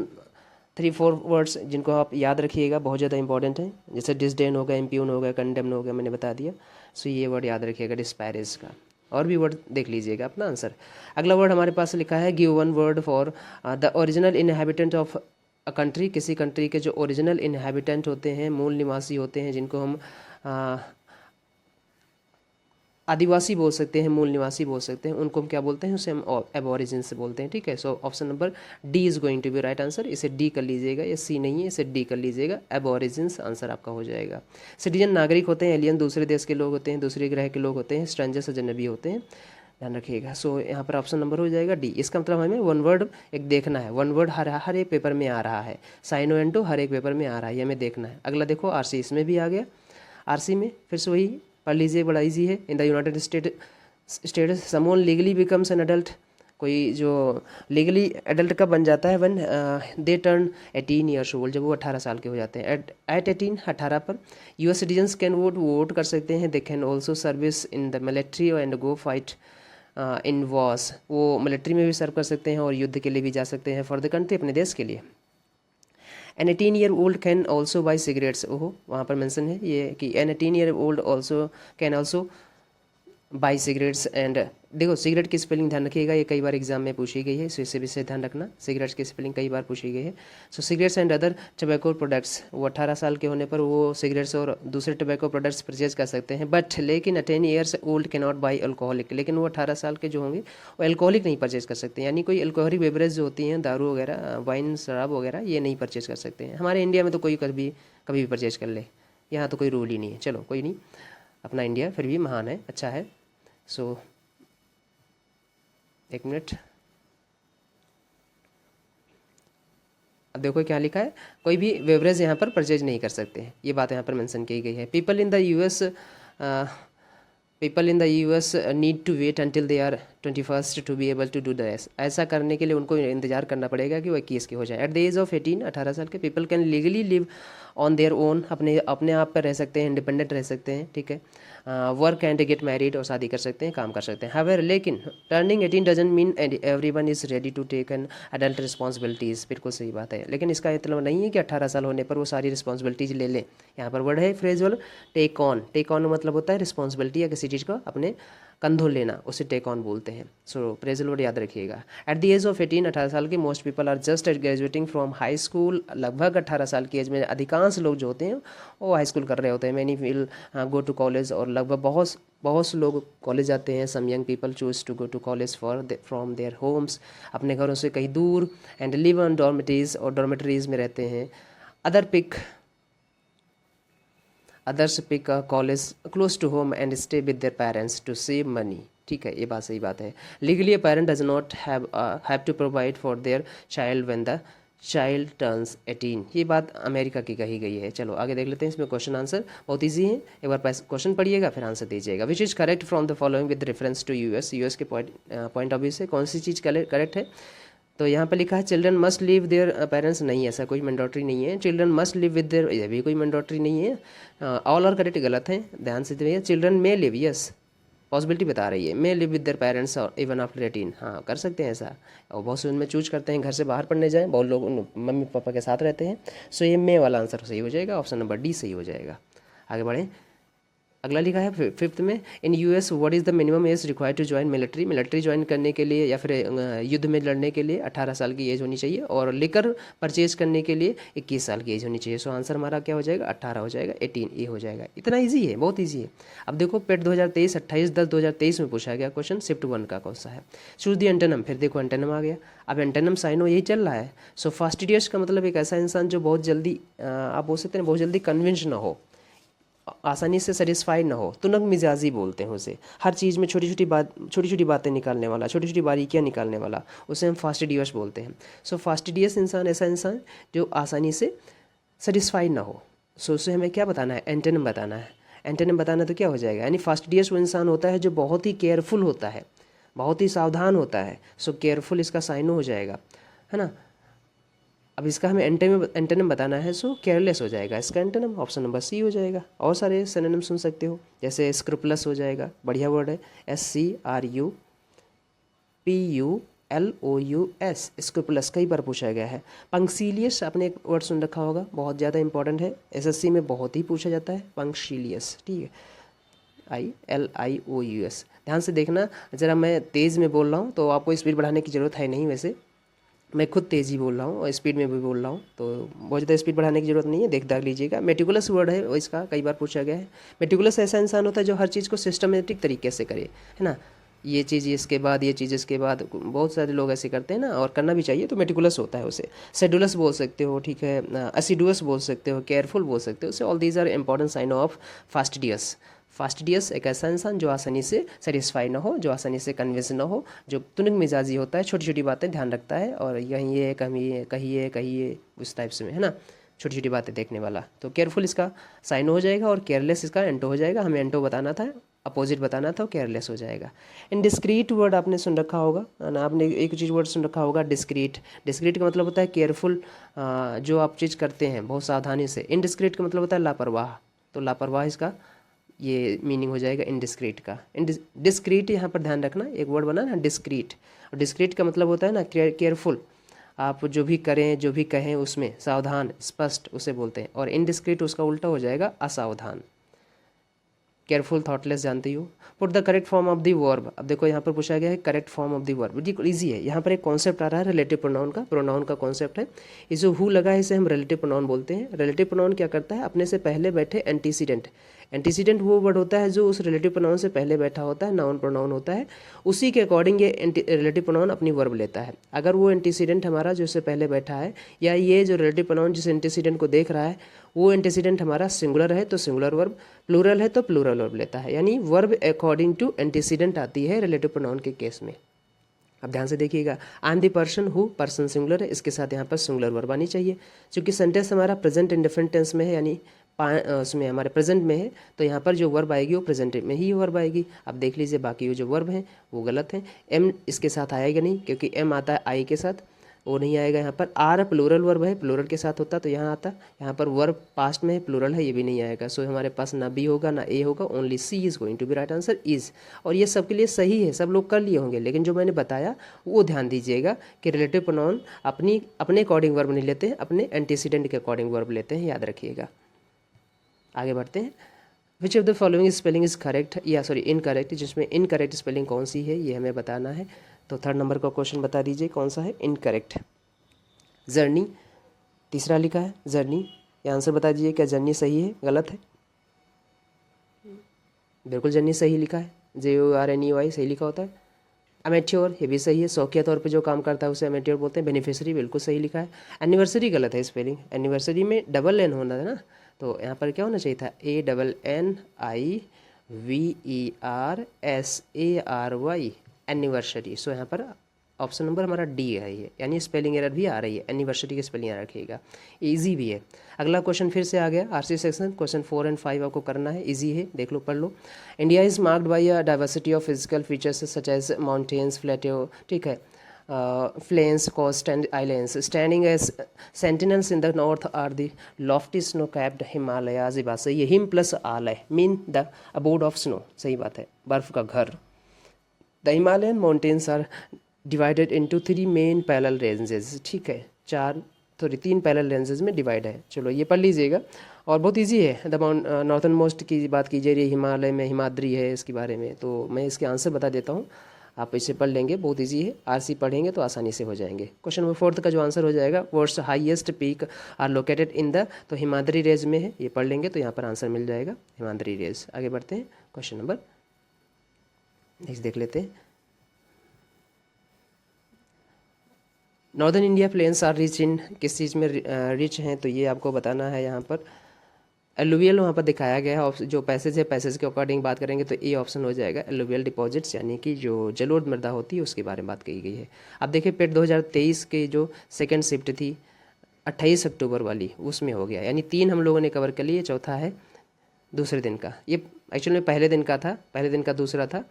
3-4 words जिनको आप याद रखिएगा, बहुत ज़्यादा इंपॉर्टेंट है, जैसे डिसडेन हो गया, इम्प्यून हो गया, कंडेम्न हो गया, मैंने बता दिया। सो ये वर्ड याद रखिएगा डिस्पैरेज का। और भी वर्ड देख लीजिएगा अपना आंसर। अगला वर्ड हमारे पास लिखा है give one word for the original inhabitant of a country, किसी कंट्री के जो ओरिजिनल इनहेबिटेंट होते हैं, मूल निवासी होते हैं, जिनको हम आदिवासी बोल सकते हैं, मूल निवासी बोल सकते हैं, उनको हम क्या बोलते हैं, उसे हम एबोरिजिन्स से बोलते हैं, ठीक है। So option number D is going to be right answer. इसे डी कर लीजिएगा, ये सी नहीं है, इसे डी कर लीजिएगा, एबोरिजिन्स आंसर आपका हो जाएगा। सिटीजन नागरिक होते हैं, एलियन दूसरे देश के लोग होते हैं, दूसरे ग्रह के लोग होते हैं, स्ट्रेंजर्स अजनबी होते हैं। ध्यान रखिएगा। सो यहाँ पर ऑप्शन नंबर हो जाएगा डी। इसका मतलब हमें वन वर्ड एक देखना है, वन वर्ड हर एक पेपर में आ रहा है, साइनो एंटो हर एक पेपर में आ रहा है, ये हमें देखना है। अगला देखो आरसी, इसमें भी आ गया। आरसी में फिर से वही पढ़ लीजिए, बड़ा ईजी है। In the United states someone legally becomes an adult, कोई जो लीगली एडल्ट कब बन जाता है, one they turn 18 years old, जब वो 18 साल के हो जाते हैं। एट 18 18 पर यूएस सिटीजन्स कैन वोट कर सकते हैं। They can also service in the military and go fight in Wars, वो मिलिट्री में भी सर्व कर सकते हैं और युद्ध के लिए भी जा सकते हैं फॉर द कंट्री, अपने देश के लिए। An 18 year old can also buy cigarettes, ओहो वहाँ पर मेंशन है ये कि an 18 year old also can also buy cigarettes and, देखो सिगरेट की स्पेलिंग ध्यान रखिएगा, ये कई बार एग्जाम में पूछी गई है, सो इसे भी से ध्यान रखना, सिगरेट्स की स्पेलिंग कई बार पूछी गई है। So cigarettes and other tobacco products, वो 18 साल के होने पर वो सिगरेट्स और दूसरे टबैको प्रोडक्ट्स परचेज कर सकते हैं। बट लेकिन 18 ईयर्स ओल्ड के नॉट बाई अल्कोहलिक, लेकिन वो 18 साल के जो होंगे वो अल्कोहलिक नहीं परचेज कर सकते, यानी कोई अल्कोहलिक बेवरेज जो होती हैं, दारू वगैरह, वाइन, शराब वगैरह, ये नहीं परचेज कर सकते हैं। हमारे इंडिया में तो कोई कभी भी परचेज कर ले, यहाँ तो कोई रूल ही नहीं है। चलो कोई नहीं, अपना इंडिया फिर भी महान है, अच्छा है। सो एक मिनट, अब देखो क्या लिखा है, कोई भी बेवरेज यहाँ पर परचेज नहीं कर सकते हैं, ये बात यहाँ पर मेंशन की गई है। People in the US need to wait until they are 21 to be able to do this, ऐसा करने के लिए उनको इंतजार करना पड़ेगा कि वो 21 के हो जाए। एट द एज ऑफ 18 18 साल के people can legally live on their own, अपने आप पर रह सकते हैं, इंडिपेंडेंट रह सकते हैं, ठीक है। वर्क एंड गेट मैरिड, और शादी कर सकते हैं, काम कर सकते हैं। हावेवर लेकिन turning 18 doesn't mean everyone is ready to take an adult responsibilities, बिल्कुल सही बात है, लेकिन इसका मतलब नहीं है कि 18 साल होने पर वो सारी रिस्पॉन्सिबिलिटीज़ ले लें। यहाँ पर वर्ड है फ्रेजुअल टेक ऑन, टेक ऑन मतलब होता है रिस्पॉन्सिबिलिटी या किसी चीज़ को अपने कंधों लेना, उसे टेक ऑन बोलते हैं। सो फ्रेजुअल वर्ड याद रखिएगा। एट द एज ऑफ 18 18 साल के most people are just graduating from high school, लगभग 18 साल की एज में अधिकांश लोग जो होते हैं वो हाई स्कूल कर रहे होते हैं। Many will go to college, और लगभग बहुत से लोग कॉलेज जाते हैं। Some young people choose to go to college from their homes, अपने घरों से कहीं दूर, एंड लिव ऑन डॉर्मेटरीज, और डॉर्मेटरीज में रहते हैं। Others pick a college close to home and stay with their parents to save money, ठीक है, ये बात सही बात है। Legally a parent does not have to provide for their child when the child turns 18, ये बात अमेरिका की कही गई है। चलो आगे देख लेते हैं, इसमें क्वेश्चन आंसर बहुत ईजी है, एक बार क्वेश्चन पढ़िएगा फिर आंसर दीजिएगा। Which is correct from the following with reference to US के पॉइंट ऑफ व्यू से कौन सी चीज़ करेक्ट है। तो यहाँ पर लिखा है children must live their parents, नहीं ऐसा कोई मैंडेटरी नहीं है। Children must live with their, ये भी कोई मैंडेटरी नहीं है। ऑल आर करेक्ट गलत है, ध्यान से देखिए। Children may live, yes possibility बता रही है, मे लिव विद देयर पेरेंट्स और इवन आफ्टर 18, हाँ कर सकते हैं ऐसा। और बहुत से उनमें चूज करते हैं घर से बाहर पढ़ने जाएं, बहुत लोग मम्मी पापा के साथ रहते हैं। सो ये मे वाला आंसर सही हो जाएगा, ऑप्शन नंबर डी सही हो जाएगा। आगे बढ़ें, अगला लिखा है फिफ्थ में, in US what is the minimum age required to join military, military join करने के लिए या फिर युद्ध में लड़ने के लिए 18 साल की एज होनी चाहिए, और लिकर परचेज करने के लिए 21 साल की एज होनी चाहिए। सो आंसर हमारा क्या हो जाएगा, 18 हो जाएगा, 18 ये हो जाएगा। इतना ईजी है, बहुत ईजी है। अब देखो पेट 2023 28/10/2023 में पूछा गया क्वेश्चन, शिफ्ट 1 का कौन सा है। चूज दी एंटोनिम, फिर देखो एंटोनिम आ गया। अब एंटोनिम साइनो यही चल रहा है। सो फास्टिडियस का मतलब एक ऐसा इंसान जो बहुत जल्दी आप बोल सकते हैं बहुत जल्दी कन्विंस ना हो, आसानी से सेटिस्फाइड ना हो, तुनक मिजाजी बोलते हैं उसे। हर चीज़ में छोटी छोटी बातें निकालने वाला, छोटी छोटी बारीकियाँ निकालने वाला, उसे हम फास्टिडियस बोलते हैं। सो फास्टिडियस इंसान ऐसा इंसान जो आसानी से सेटिस्फाइड ना हो। सो उसे हमें क्या बताना है, एंटोनिम बताना है। एंटोनिम बताना तो क्या हो जाएगा, यानी फास्टिडियस वो इंसान होता है जो बहुत ही केयरफुल होता है, बहुत ही सावधान होता है। सो केयरफुल इसका साइनो हो जाएगा, है ना। अब इसका हमें एंटोनिम बताना है, सो केयरलेस हो जाएगा इसका एंटोनिम, ऑप्शन नंबर सी हो जाएगा। और सारे सिनोनिम सुन सकते हो, जैसे स्क्रूपलस हो जाएगा, बढ़िया वर्ड है, SCRUPULOUS, स्क्रूपलस कई बार पूछा गया है। पंक्सिलियस आपने एक वर्ड सुन रखा होगा, बहुत ज़्यादा इंपॉर्टेंट है, SSC में बहुत ही पूछा जाता है, पंक्सिलियस, ठीक है, ILIOUS। ध्यान से देखना, ज़रा मैं तेज़ में बोल रहा हूँ तो आपको स्पीड बढ़ाने की ज़रूरत है नहीं, वैसे मैं खुद तेज़ी बोल रहा हूँ और स्पीड में भी बोल रहा हूँ, तो बहुत ज़्यादा स्पीड बढ़ाने की ज़रूरत नहीं है, देख दाख लीजिएगा। मेटिकुलस वर्ड है वो, इसका कई बार पूछा गया है। मेटिकुलस ऐसा इंसान होता है जो हर चीज़ को सिस्टमेटिक तरीके से करे, है ना, ये चीज़ इसके बाद, ये चीज़ इसके बाद, बहुत सारे लोग ऐसे करते हैं ना, और करना भी चाहिए, तो मेटिकुलस होता है उसे। सेडुलस बोल सकते हो, ठीक है, असिडुअस बोल सकते हो, केयरफुल बोल सकते हो। So all these are important sign of fastidious. Fastidious एक ऐसा इंसान जो आसानी से सेटिस्फाई ना हो, जो आसानी से कन्विंस ना हो, जो तुनक मिजाजी होता है, छोटी छोटी बातें ध्यान रखता है और यहीं ये कहिए कहिए कहिए उस टाइप से में, है ना, छोटी छोटी बातें देखने वाला। तो केयरफुल इसका साइन हो जाएगा और केयरलेस इसका एंटो हो जाएगा। हमें एंटो बताना था, अपोजिट बताना था, केयरलेस हो जाएगा। इनडिस्क्रीट वर्ड आपने सुन रखा होगा ना, आपने एक चीज़ वर्ड सुन रखा होगा डिस्क्रीट। डिस्क्रीट का मतलब होता है केयरफुल, जो आप चीज़ करते हैं बहुत सावधानी से। इनडिस्क्रीट का मतलब होता है लापरवाह, तो लापरवाह इसका ये मीनिंग हो जाएगा इनडिस्क्रीट का। डिस्क्रीट यहाँ पर ध्यान रखना, एक वर्ड बना ना डिस्क्रीट, और डिस्क्रीट का मतलब होता है ना केयरफुल, आप जो भी करें जो भी कहें उसमें सावधान स्पष्ट उसे बोलते हैं। और इनडिस्क्रीट उसका उल्टा हो जाएगा असावधान। केयरफुल थॉटलेस जानते हो। Put the correct form of the verb. अब देखो यहाँ पर पूछा गया है correct form of the verb, बिल्कुल ईजी है। यहाँ पर एक कॉन्सेप्ट आ रहा है रिलेटिव प्रोनाउन का, प्रोनाउन का कॉन्सेप्ट है। ये जो हु लगा है इसे हम रिलेटिव प्रोनाउन बोलते हैं। रिलेटिव प्रोनाउन क्या करता है, अपने से पहले बैठे एंटीसीडेंट, एंटीसीडेंट वो वर्ड होता है जो उस रिलेटिव प्रोनाउन से पहले बैठा होता है, नाउन प्रोनाउन होता है, उसी के अकॉर्डिंग ये रिलेटिव प्रोनाउन अपनी वर्ब लेता है। अगर वो एंटीसीडेंट हमारा जो उससे पहले बैठा है, या ये जो रिलेटिव प्रोनाउन जिस एंटीसीडेंट को देख रहा है वो एंटीसीडेंट हमारा सिंगुलर है तो सिंगुलर वर्ब, प्लूरल है तो प्लूरल वर्ब लेता है। यानी वर्ब अकॉर्डिंग टू एंटीसीडेंट आती है रिलेटिव प्रोनाउन के केस में। अब ध्यान से देखिएगा, I am the person who, person singular है, इसके साथ यहाँ पर सिंगुलर वर्ब आनी चाहिए। क्योंकि सेंटेंस हमारा प्रेजेंट इंडेफिनिट टेंस में है, यानी उसमें हमारे प्रेजेंट में है, तो यहाँ पर जो वर्ब आएगी वो प्रेजेंट में ही वर्ब आएगी। अब देख लीजिए बाकी जो वर्ब हैं वो गलत हैं। एम इसके साथ आएगा नहीं, क्योंकि एम आता है आई के साथ, वो नहीं आएगा यहाँ पर। आर प्लूरल वर्ब है, प्लूरल के साथ होता तो यहाँ आता। यहाँ पर वर्ब पास्ट में है, प्लूरल है, ये भी नहीं आएगा। सो हमारे पास ना बी होगा ना ए होगा, only C is going to be right answer is. और ये सबके लिए सही है, सब लोग कर लिए होंगे, लेकिन जो मैंने बताया वो ध्यान दीजिएगा कि रिलेटिव प्रोनाउन अपने अकॉर्डिंग वर्ब नहीं लेते हैं, अपने एंटीसीडेंट के अकॉर्डिंग वर्ब लेते हैं, याद रखिएगा। आगे बढ़ते हैं। Which of the following spelling is correct, या सॉरी इनकरेक्ट, जिसमें इनकरेक्ट स्पेलिंग कौन सी है ये हमें बताना है। तो थर्ड नंबर का क्वेश्चन बता दीजिए कौन सा है इनकरेक्ट। जर्नी तीसरा लिखा है जर्नी, ये आंसर बता दीजिए क्या जर्नी सही है गलत है। बिल्कुल जर्नी सही लिखा है, JORNEY सही लिखा होता है। अमेच्योर ये भी सही है, शौकिया तौर पे जो काम करता है उसे अमेच्योर बोलते हैं। बेनिफिशियरी बिल्कुल सही लिखा है। एनिवर्सरी गलत है स्पेलिंग, एनिवर्सरी में डबल एन होना है ना, तो यहाँ पर क्या होना चाहिए था ANNIVERSARY एनिवर्सरी। सो यहाँ पर ऑप्शन नंबर हमारा डी है ये, यानी स्पेलिंग एरर भी आ रही है, एनिवर्सरी की स्पेलिंग एरर रखिएगा। इजी भी है। अगला क्वेश्चन फिर से आ गया आरसी सेक्शन, क्वेश्चन 4 और 5 आपको करना है, इजी है, देख लो पढ़ लो। India is marked by a diversity of physical features such as mountains, plateau, ठीक है, plains, coast and islands. Standing as sentinels in the north are the lofty snow-capped Himalayas. ये बात सही है, हिम प्लस आलय mean the abode of snow, सही बात है, बर्फ का घर। The Himalayan mountains are divided into 3 main parallel ranges, ठीक है, 3 पैरेलल रेंजेस में डिवाइड है। चलो ये पढ़ लीजिएगा और बहुत इजी है। द नॉर्थन मोस्ट की बात की जा रही है, हिमालय में हिमाद्री है इसके बारे में, तो मैं इसके आंसर बता देता हूँ, आप इसे पढ़ लेंगे, बहुत इजी है। आरसी पढ़ेंगे तो आसानी से हो जाएंगे। क्वेश्चन नंबर 4 का जो आंसर हो जाएगा, world's highest peak are located in the, तो हिमाद्री रेंज में है, ये पढ़ लेंगे तो यहाँ पर आंसर मिल जाएगा हिमाद्री रेंज। आगे बढ़ते हैं, क्वेश्चन नंबर नेक्स्ट देख लेते हैं। Northern India plains are rich in, किस चीज़ में रिच हैं, तो ये आपको बताना है। यहाँ पर एलुवियल वहाँ पर दिखाया गया है, जो पैसेज है पैसेज के अकॉर्डिंग बात करेंगे तो ए ऑप्शन हो जाएगा, एलुवियल डिपॉजिट्स, यानी कि जो जलोढ़ मृदा होती है उसके बारे में बात की गई है। अब देखिए पेट 2023 के जो सेकंड शिफ्ट थी 28 अक्टूबर वाली, उसमें हो गया, यानी 3 हम लोगों ने कवर कर लिए, चौथा है दूसरे दिन का। ये एक्चुअली में पहले दिन का था, पहले दिन का दूसरा था।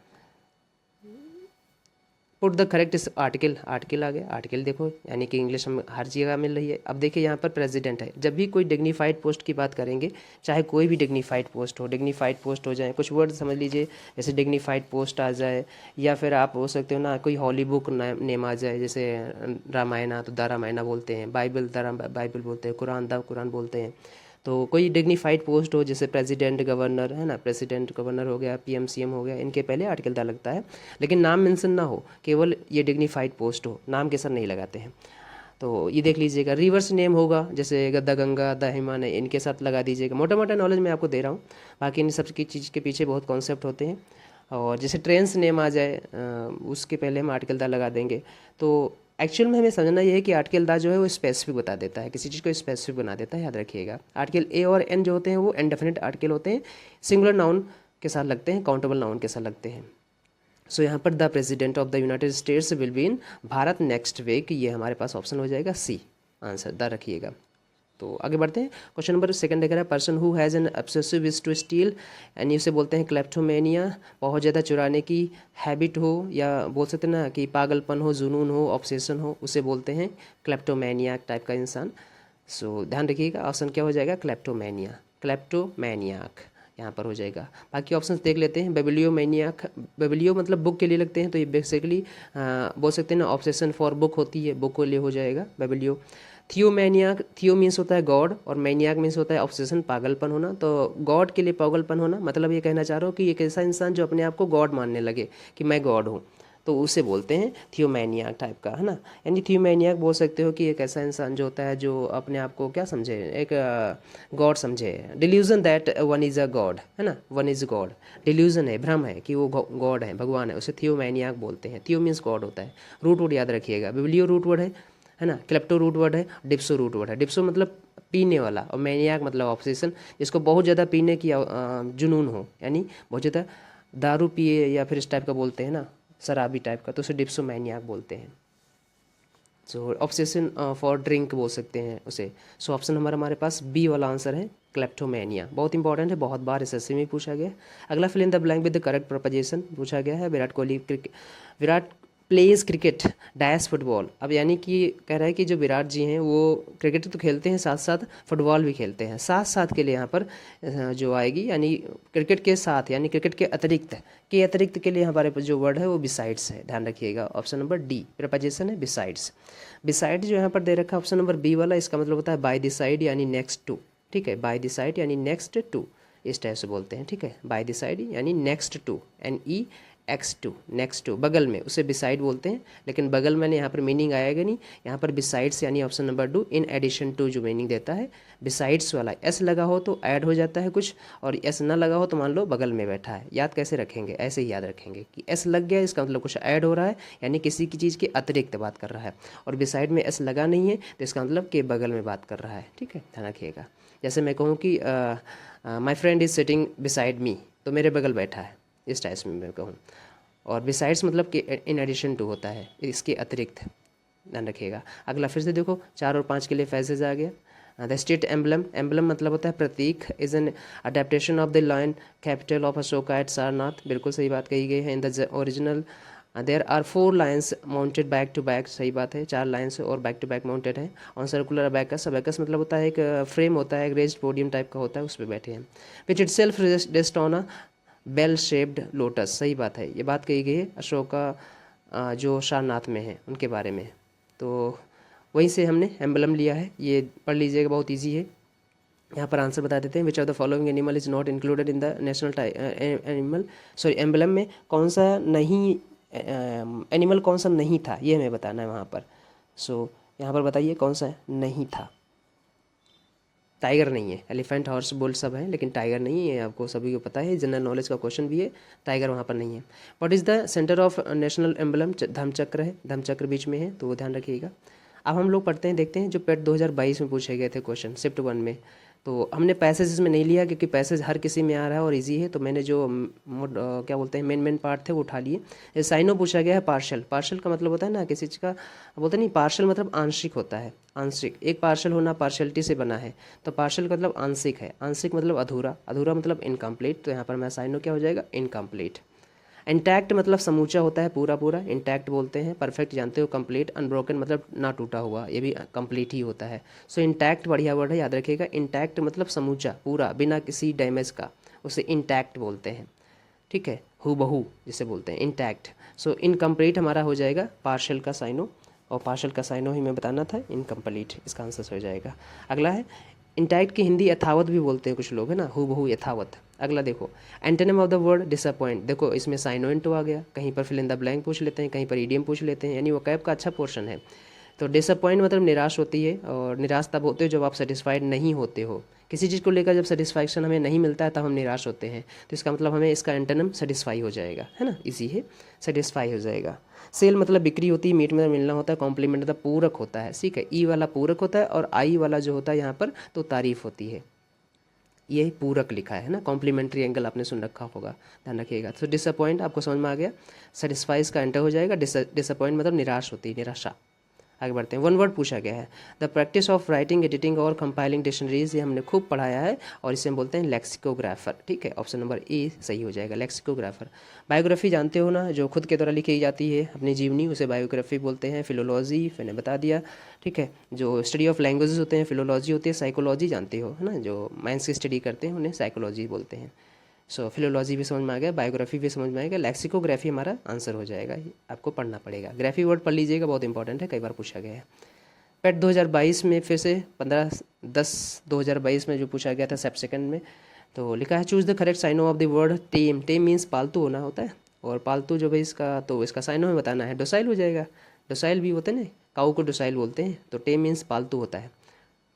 Put the correct article, article आ गया, आर्टिकल देखो, यानी कि इंग्लिश में हर जगह मिल रही है। अब देखिए यहाँ पर प्रेसिडेंट है, जब भी कोई डिग्निफाइड पोस्ट की बात करेंगे, चाहे कोई भी डिग्निफाइड पोस्ट हो, डिग्निफाइड पोस्ट हो जाए, कुछ वर्ड समझ लीजिए, जैसे डिग्निफाइड पोस्ट आ जाए, या फिर आप हो सकते हो ना कोई हॉली बुक नेम आ जाए, जैसे रामायणा तो द रामायणा बोलते हैं, बाइबल बाइबल बोलते हैं, कुरान द कुरान बोलते हैं। तो कोई डिग्निफाइड पोस्ट हो, जैसे प्रेसिडेंट गवर्नर है ना, प्रेसिडेंट गवर्नर हो गया, PM CM हो गया, इनके पहले आर्टिकल दा लगता है, लेकिन नाम मेंशन ना हो, केवल ये डिग्निफाइड पोस्ट हो, नाम के साथ नहीं लगाते हैं। तो ये देख लीजिएगा। रिवर्स नेम होगा, जैसे गद्दा गंगा द हिमालय, इनके साथ लगा दीजिएगा। मोटा मोटा नॉलेज मैं आपको दे रहा हूँ, बाकी इन सब की चीज़ के पीछे बहुत कॉन्सेप्ट होते हैं। और जैसे ट्रेंस नेम आ जाए उसके पहले हम आर्टिकल दा लगा देंगे। तो एक्चुअल में हमें समझना ये है कि आर्टिकल दा जो है वो स्पेसिफिक बता देता है, किसी चीज़ को स्पेसिफिक बना देता है, याद रखिएगा। आर्टिकल ए और एन जो होते हैं वो इनडेफिनिट आर्टिकल होते हैं, सिंगुलर नाउन के साथ लगते हैं, काउंटेबल नाउन के साथ लगते हैं। सो यहाँ पर the president of the United States will be in Bharat next week, ये हमारे पास ऑप्शन हो जाएगा सी आंसर, द रखिएगा। तो आगे बढ़ते हैं। क्वेश्चन नंबर सेकंड देख रहा है, person who has an obsessive wish to steal, यानी उसे बोलते हैं क्लेप्टोमेनिया, बहुत ज़्यादा चुराने की हैबिट हो, या बोल सकते हैं ना कि पागलपन हो, जुनून हो, ऑब्सेशन हो, उसे बोलते हैं क्लेप्टोमेनिया टाइप का इंसान। सो ध्यान रखिएगा ऑप्शन क्या हो जाएगा, क्लेप्टोमेनिया, क्लेप्टोमेनियाक यहाँ पर हो जाएगा। बाकी ऑप्शंस देख लेते हैं। बेबिलियोमेनियाक, बेबिलियो मतलब बुक के लिए लगते हैं, तो ये बेसिकली बोल सकते हैं ना ऑब्सेशन फॉर बुक होती है, बुक के लिए हो जाएगा बेबिलियो। थियोमैनियाक, थियो मीन्स होता है गॉड और मैनियाक मीन्स होता है ऑब्सेशन, पागलपन होना। तो गॉड के लिए पागलपन होना, मतलब ये कहना चाह रहा हूँ कि एक ऐसा इंसान जो अपने आप को गॉड मानने लगे कि मैं गॉड हूँ, तो उसे बोलते हैं थियोमैनियाक टाइप का, है ना। यानी थियोमैनियाक बोल सकते हो कि एक ऐसा इंसान जो होता है जो अपने आप को क्या समझे, एक गॉड समझे। Delusion that one is a God, है ना, वन इज़ गॉड, डिल्यूजन है, भ्रम है कि वो गॉड है, भगवान है, उसे थियोमैनियाक बोलते हैं। थियो मीन्स गॉड होता है। रूट वर्ड याद रखिएगा, बिब्लियो रूट वर्ड है ना, क्लेप्टो रूट वर्ड है, डिप्सो रूट वर्ड है। डिप्सो मतलब पीने वाला और मैनियाक मतलब ऑब्सेशन, जिसको बहुत ज़्यादा पीने की जुनून हो, यानी बहुत ज़्यादा दारू पिए या फिर इस टाइप का बोलते हैं ना, शराबी टाइप का, तो उसे डिप्सोमैनियाक बोलते हैं। सो ऑब्सेशन फॉर ड्रिंक बोल सकते हैं उसे। सो ऑप्शन नंबर हमारे पास बी वाला आंसर है, क्लेप्टोमैनिया। बहुत इंपॉर्टेंट है, बहुत बार एसएससी में पूछा गया है। अगला fill in the blank with the correct preposition पूछा गया है। Virat plays cricket dash football. अब यानी कि कह रहा है कि जो विराट जी हैं वो क्रिकेट तो खेलते हैं, साथ साथ फुटबॉल भी खेलते हैं। साथ साथ के लिए यहाँ पर जो आएगी, यानी क्रिकेट के साथ, यानी क्रिकेट के अतिरिक्त के लिए हमारे पास जो वर्ड है वो बिसाइड्स है, ध्यान रखिएगा। ऑप्शन नंबर डी प्रपोजिशन है बिसाइड्स। बिसाइड जो यहाँ पर दे रखा है ऑप्शन नंबर बी वाला, इसका मतलब होता है बाय द साइड यानी नेक्स्ट टू, ठीक है, बाय द साइड यानी नेक्स्ट टू, इस टाइप से बोलते हैं, ठीक है। बाय द साइड यानी next to, NEXT, next to, बगल में, उसे बिसाइड बोलते हैं। लेकिन बगल में यहाँ पर मीनिंग आएगा नहीं, यहाँ पर बिसाइड्स यानी option number 2 in addition to जो मीनिंग देता है। बिसाइड्स वाला एस लगा हो तो ऐड हो जाता है कुछ, और एस ना लगा हो तो मान लो बगल में बैठा है। याद कैसे रखेंगे, ऐसे ही याद रखेंगे कि एस लग गया इसका मतलब कुछ ऐड हो रहा है, यानी किसी की चीज़ के अतिरिक्त बात कर रहा है। और बिसाइड में एस लगा नहीं है तो इसका मतलब कि बगल में बात कर रहा है, ठीक है, ध्यान रखिएगा। जैसे मैं कहूँ कि my friend is sitting beside me, तो मेरे बगल बैठा है, इस टाइप में मैं कहूँ। और बिसाइड्स मतलब कि इन एडिशन टू होता है, इसके अतिरिक्त, ध्यान रखिएगा। अगला फिर से देखो 4 और 5 के लिए फैसेज आ गया। द स्टेट एम्बलम, एम्बलम मतलब होता है प्रतीक, is an adaptation of the lion capital of Ashoka at Sarnath, बिल्कुल सही बात कही गई है। In the original there are 4 lions mounted back to back, सही बात है, 4 लाइन्स और बैक टू बैक माउंटेड है ऑन सर्कुलर अबैकस। अबैकस मतलब होता है एक फ्रेम होता है, एक रेज्ड पोडियम टाइप का होता है, उस पर बैठे हैं। Which itself rest on a bell shaped lotus, सही बात है, ये बात कही गई है अशोका जो सारनाथ में है उनके बारे में। तो वहीं से हमने एम्बलम लिया है, ये पढ़ लीजिएगा, बहुत इजी है। यहाँ पर आंसर बता देते हैं। Which of the following animal is not included in the national animal, sorry emblem में कौन सा नहीं, एनिमल कौन सा नहीं था, ये हमें बताना है वहाँ पर। सो यहाँ पर बताइए कौन सा नहीं था। टाइगर नहीं है, एलिफेंट, हॉर्स, बुल सब है, लेकिन टाइगर नहीं है, आपको सभी को पता है, जनरल नॉलेज का क्वेश्चन भी है, टाइगर वहाँ पर नहीं है। What is the centre of national emblem, धर्मचक्र है, धर्मचक्र बीच में है, तो वो ध्यान रखिएगा। अब हम लोग पढ़ते हैं, देखते हैं जो पेट 2022 में पूछे गए थे क्वेश्चन शिफ्ट 1 में। तो हमने पैसेज इसमें नहीं लिया क्योंकि पैसेज हर किसी में आ रहा है और इजी है, तो मैंने जो क्या बोलते हैं मेन पार्ट थे वो उठा लिए। साइनो पूछा गया है पार्शल, पार्शल का मतलब होता है ना किसी चीज़ का, बोलते नहीं, पार्शल मतलब आंशिक होता है, आंशिक, एक पार्शल होना पार्शलिटी से बना है, तो पार्शल का मतलब आंशिक है, आंशिक मतलब अधूरा, अधूरा मतलब इनकम्प्लीट, तो यहाँ पर मैं साइनो क्या हो जाएगा, इनकम्प्लीट। इंटैक्ट मतलब समूचा होता है, पूरा पूरा, इंटैक्ट बोलते हैं। परफेक्ट जानते हो, कंप्लीट, अनब्रोकन मतलब ना टूटा हुआ, ये भी कंप्लीट ही होता है। सो इंटैक्ट बढ़िया वर्ड है, याद रखिएगा। इंटैक्ट मतलब समूचा, पूरा, बिना किसी डैमेज का, उसे इंटैक्ट बोलते हैं, ठीक है, हूबहू जिसे बोलते हैं, इंटैक्ट। सो इनकम्प्लीट हमारा हो जाएगा पार्शल का साइनो, और पार्शल का साइनो ही मैं बताना था, इनकम्प्लीट, इसका आंसर हो जाएगा। अगला है इंटैक्ट की हिंदी यथावत भी बोलते हैं कुछ लोग, है ना, हूबहू यथावत। अगला देखो antonym of the word disappoint, देखो इसमें साइनोइंटो आ गया, कहीं पर फिल इन द ब्लैंक पूछ लेते हैं, कहीं पर ईडियम पूछ लेते हैं, यानी वो कैब का अच्छा पोर्शन है। तो डिसअपॉइंट मतलब निराश होती है, और निराश तब होते हो जब आप सेटिस्फाइड नहीं होते हो किसी चीज़ को लेकर, जब सेटिस्फैक्शन हमें नहीं मिलता है तब हम निराश होते हैं, तो इसका मतलब हमें इसका एंटोनिम सेटिस्फाई हो जाएगा, है ना, इजी है, सेटिस्फाई हो जाएगा। सेल मतलब बिक्री होती है, मीट में मिलना होता है, कॉम्प्लीमेंट मतलब पूरक होता है, ठीक है, ई वाला पूरक होता है, और आई वाला जो होता है यहाँ पर तो तारीफ होती है, ये पूरक लिखा है ना, कॉम्प्लीमेंट्री एंगल आपने सुन रखा होगा, ध्यान रखिएगा। तो डिसअपॉइंट आपको समझ में आ गया, सेटिस्फाइज का एंटर हो जाएगा, डिसअपॉइंट मतलब निराश होती है, निराशा। आगे बढ़ते हैं। वन वर्ड पूछा गया है, the practice of writing, editing और कंपाइलिंग डिक्शनरीज, ये हमने खूब पढ़ाया है और इसे हम बोलते हैं लेक्सिकोग्राफर। ठीक है, ऑप्शन नंबर ए सही हो जाएगा, लेक्सिकोग्राफर। बायोग्राफी जानते हो ना, जो खुद के द्वारा लिखी जाती है अपनी जीवनी, उसे बायोग्राफी बोलते हैं। फिलोलॉजी मैंने बता दिया। ठीक है, जो स्टडी ऑफ लैंग्वेजेस होते हैं फिलोलॉजी होती है। साइकोलॉजी जानते हो है ना, जो माइंड्स की स्टडी करते हैं उन्हें साइकोलॉजी बोलते हैं। सो फिलोलॉजी भी समझ में आ गया, बायोग्राफी भी समझ में आएगा, लेक्सिकोग्राफी हमारा आंसर हो जाएगा, आपको पढ़ना पड़ेगा। ग्राफी वर्ड पढ़ लीजिएगा, बहुत इंपॉर्टेंट है, कई बार पूछा गया है। पेट 2022 में फिर से 15/10/2022 में जो पूछा गया था सब सेकंड में, तो लिखा है choose the correct synonym of the word tame. Tame means पालतू होना होता है, और पालतू जो भाई इसका, तो इसका साइनो में बताना है, डोसाइल हो जाएगा। डोसाइल भी होते हैं ना, काऊ को डोसाइल बोलते हैं, तो टेम मीन्स पालतू होता है,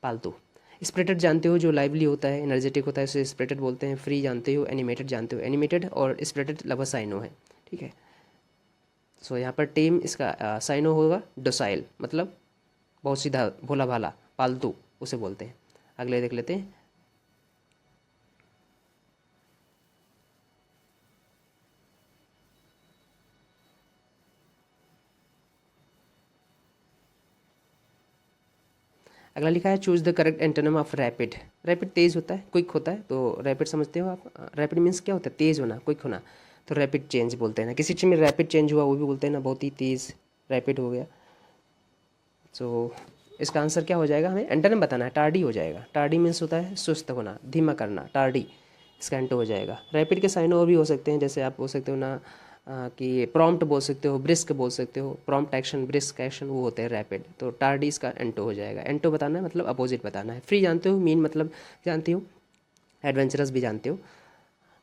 पालतू। स्प्रिटेड जानते हो, जो लाइवली होता है, एनर्जेटिक होता है, उसे स्प्रिटेड बोलते हैं। फ्री जानते हो, एनिमेटेड जानते हो, एनिमेटेड और स्प्रिटेड लगभग साइनो है। ठीक है, सो यहाँ पर टेम इसका साइनो होगा डोसाइल, मतलब बहुत सीधा, भोला भाला, पालतू उसे बोलते हैं। अगले देख लेते हैं। अगला लिखा है choose the correct antonym of rapid. Rapid तेज होता है, क्विक होता है, तो रैपिड समझते हो आप। रैपिड मीन्स क्या होता है, तेज होना, क्विक होना, तो रैपिड चेंज बोलते हैं ना, किसी चीज़ में रैपिड चेंज हुआ वो भी बोलते हैं ना, बहुत ही तेज रैपिड हो गया। सो इसका आंसर क्या हो जाएगा, हमें एंटोनिम बताना है, टार्डी हो जाएगा। टार्डी मीन्स होता है सुस्त होना, धीमा करना, टार्डी इसका एंटो हो जाएगा। रैपिड के साइन और भी हो सकते हैं, जैसे आप बोल सकते हो ना कि प्रॉम्प्ट बोल सकते हो, ब्रिस्क बोल सकते हो, प्रॉम्प्ट एक्शन, ब्रिस्क एक्शन, वो होते हैं रैपिड। तो टार्डी इसका एंटो हो जाएगा। एंटो बताना है मतलब अपोजिट बताना है। फ्री जानते हो, मीन मतलब जानते हो, एडवेंचरस भी जानते हो।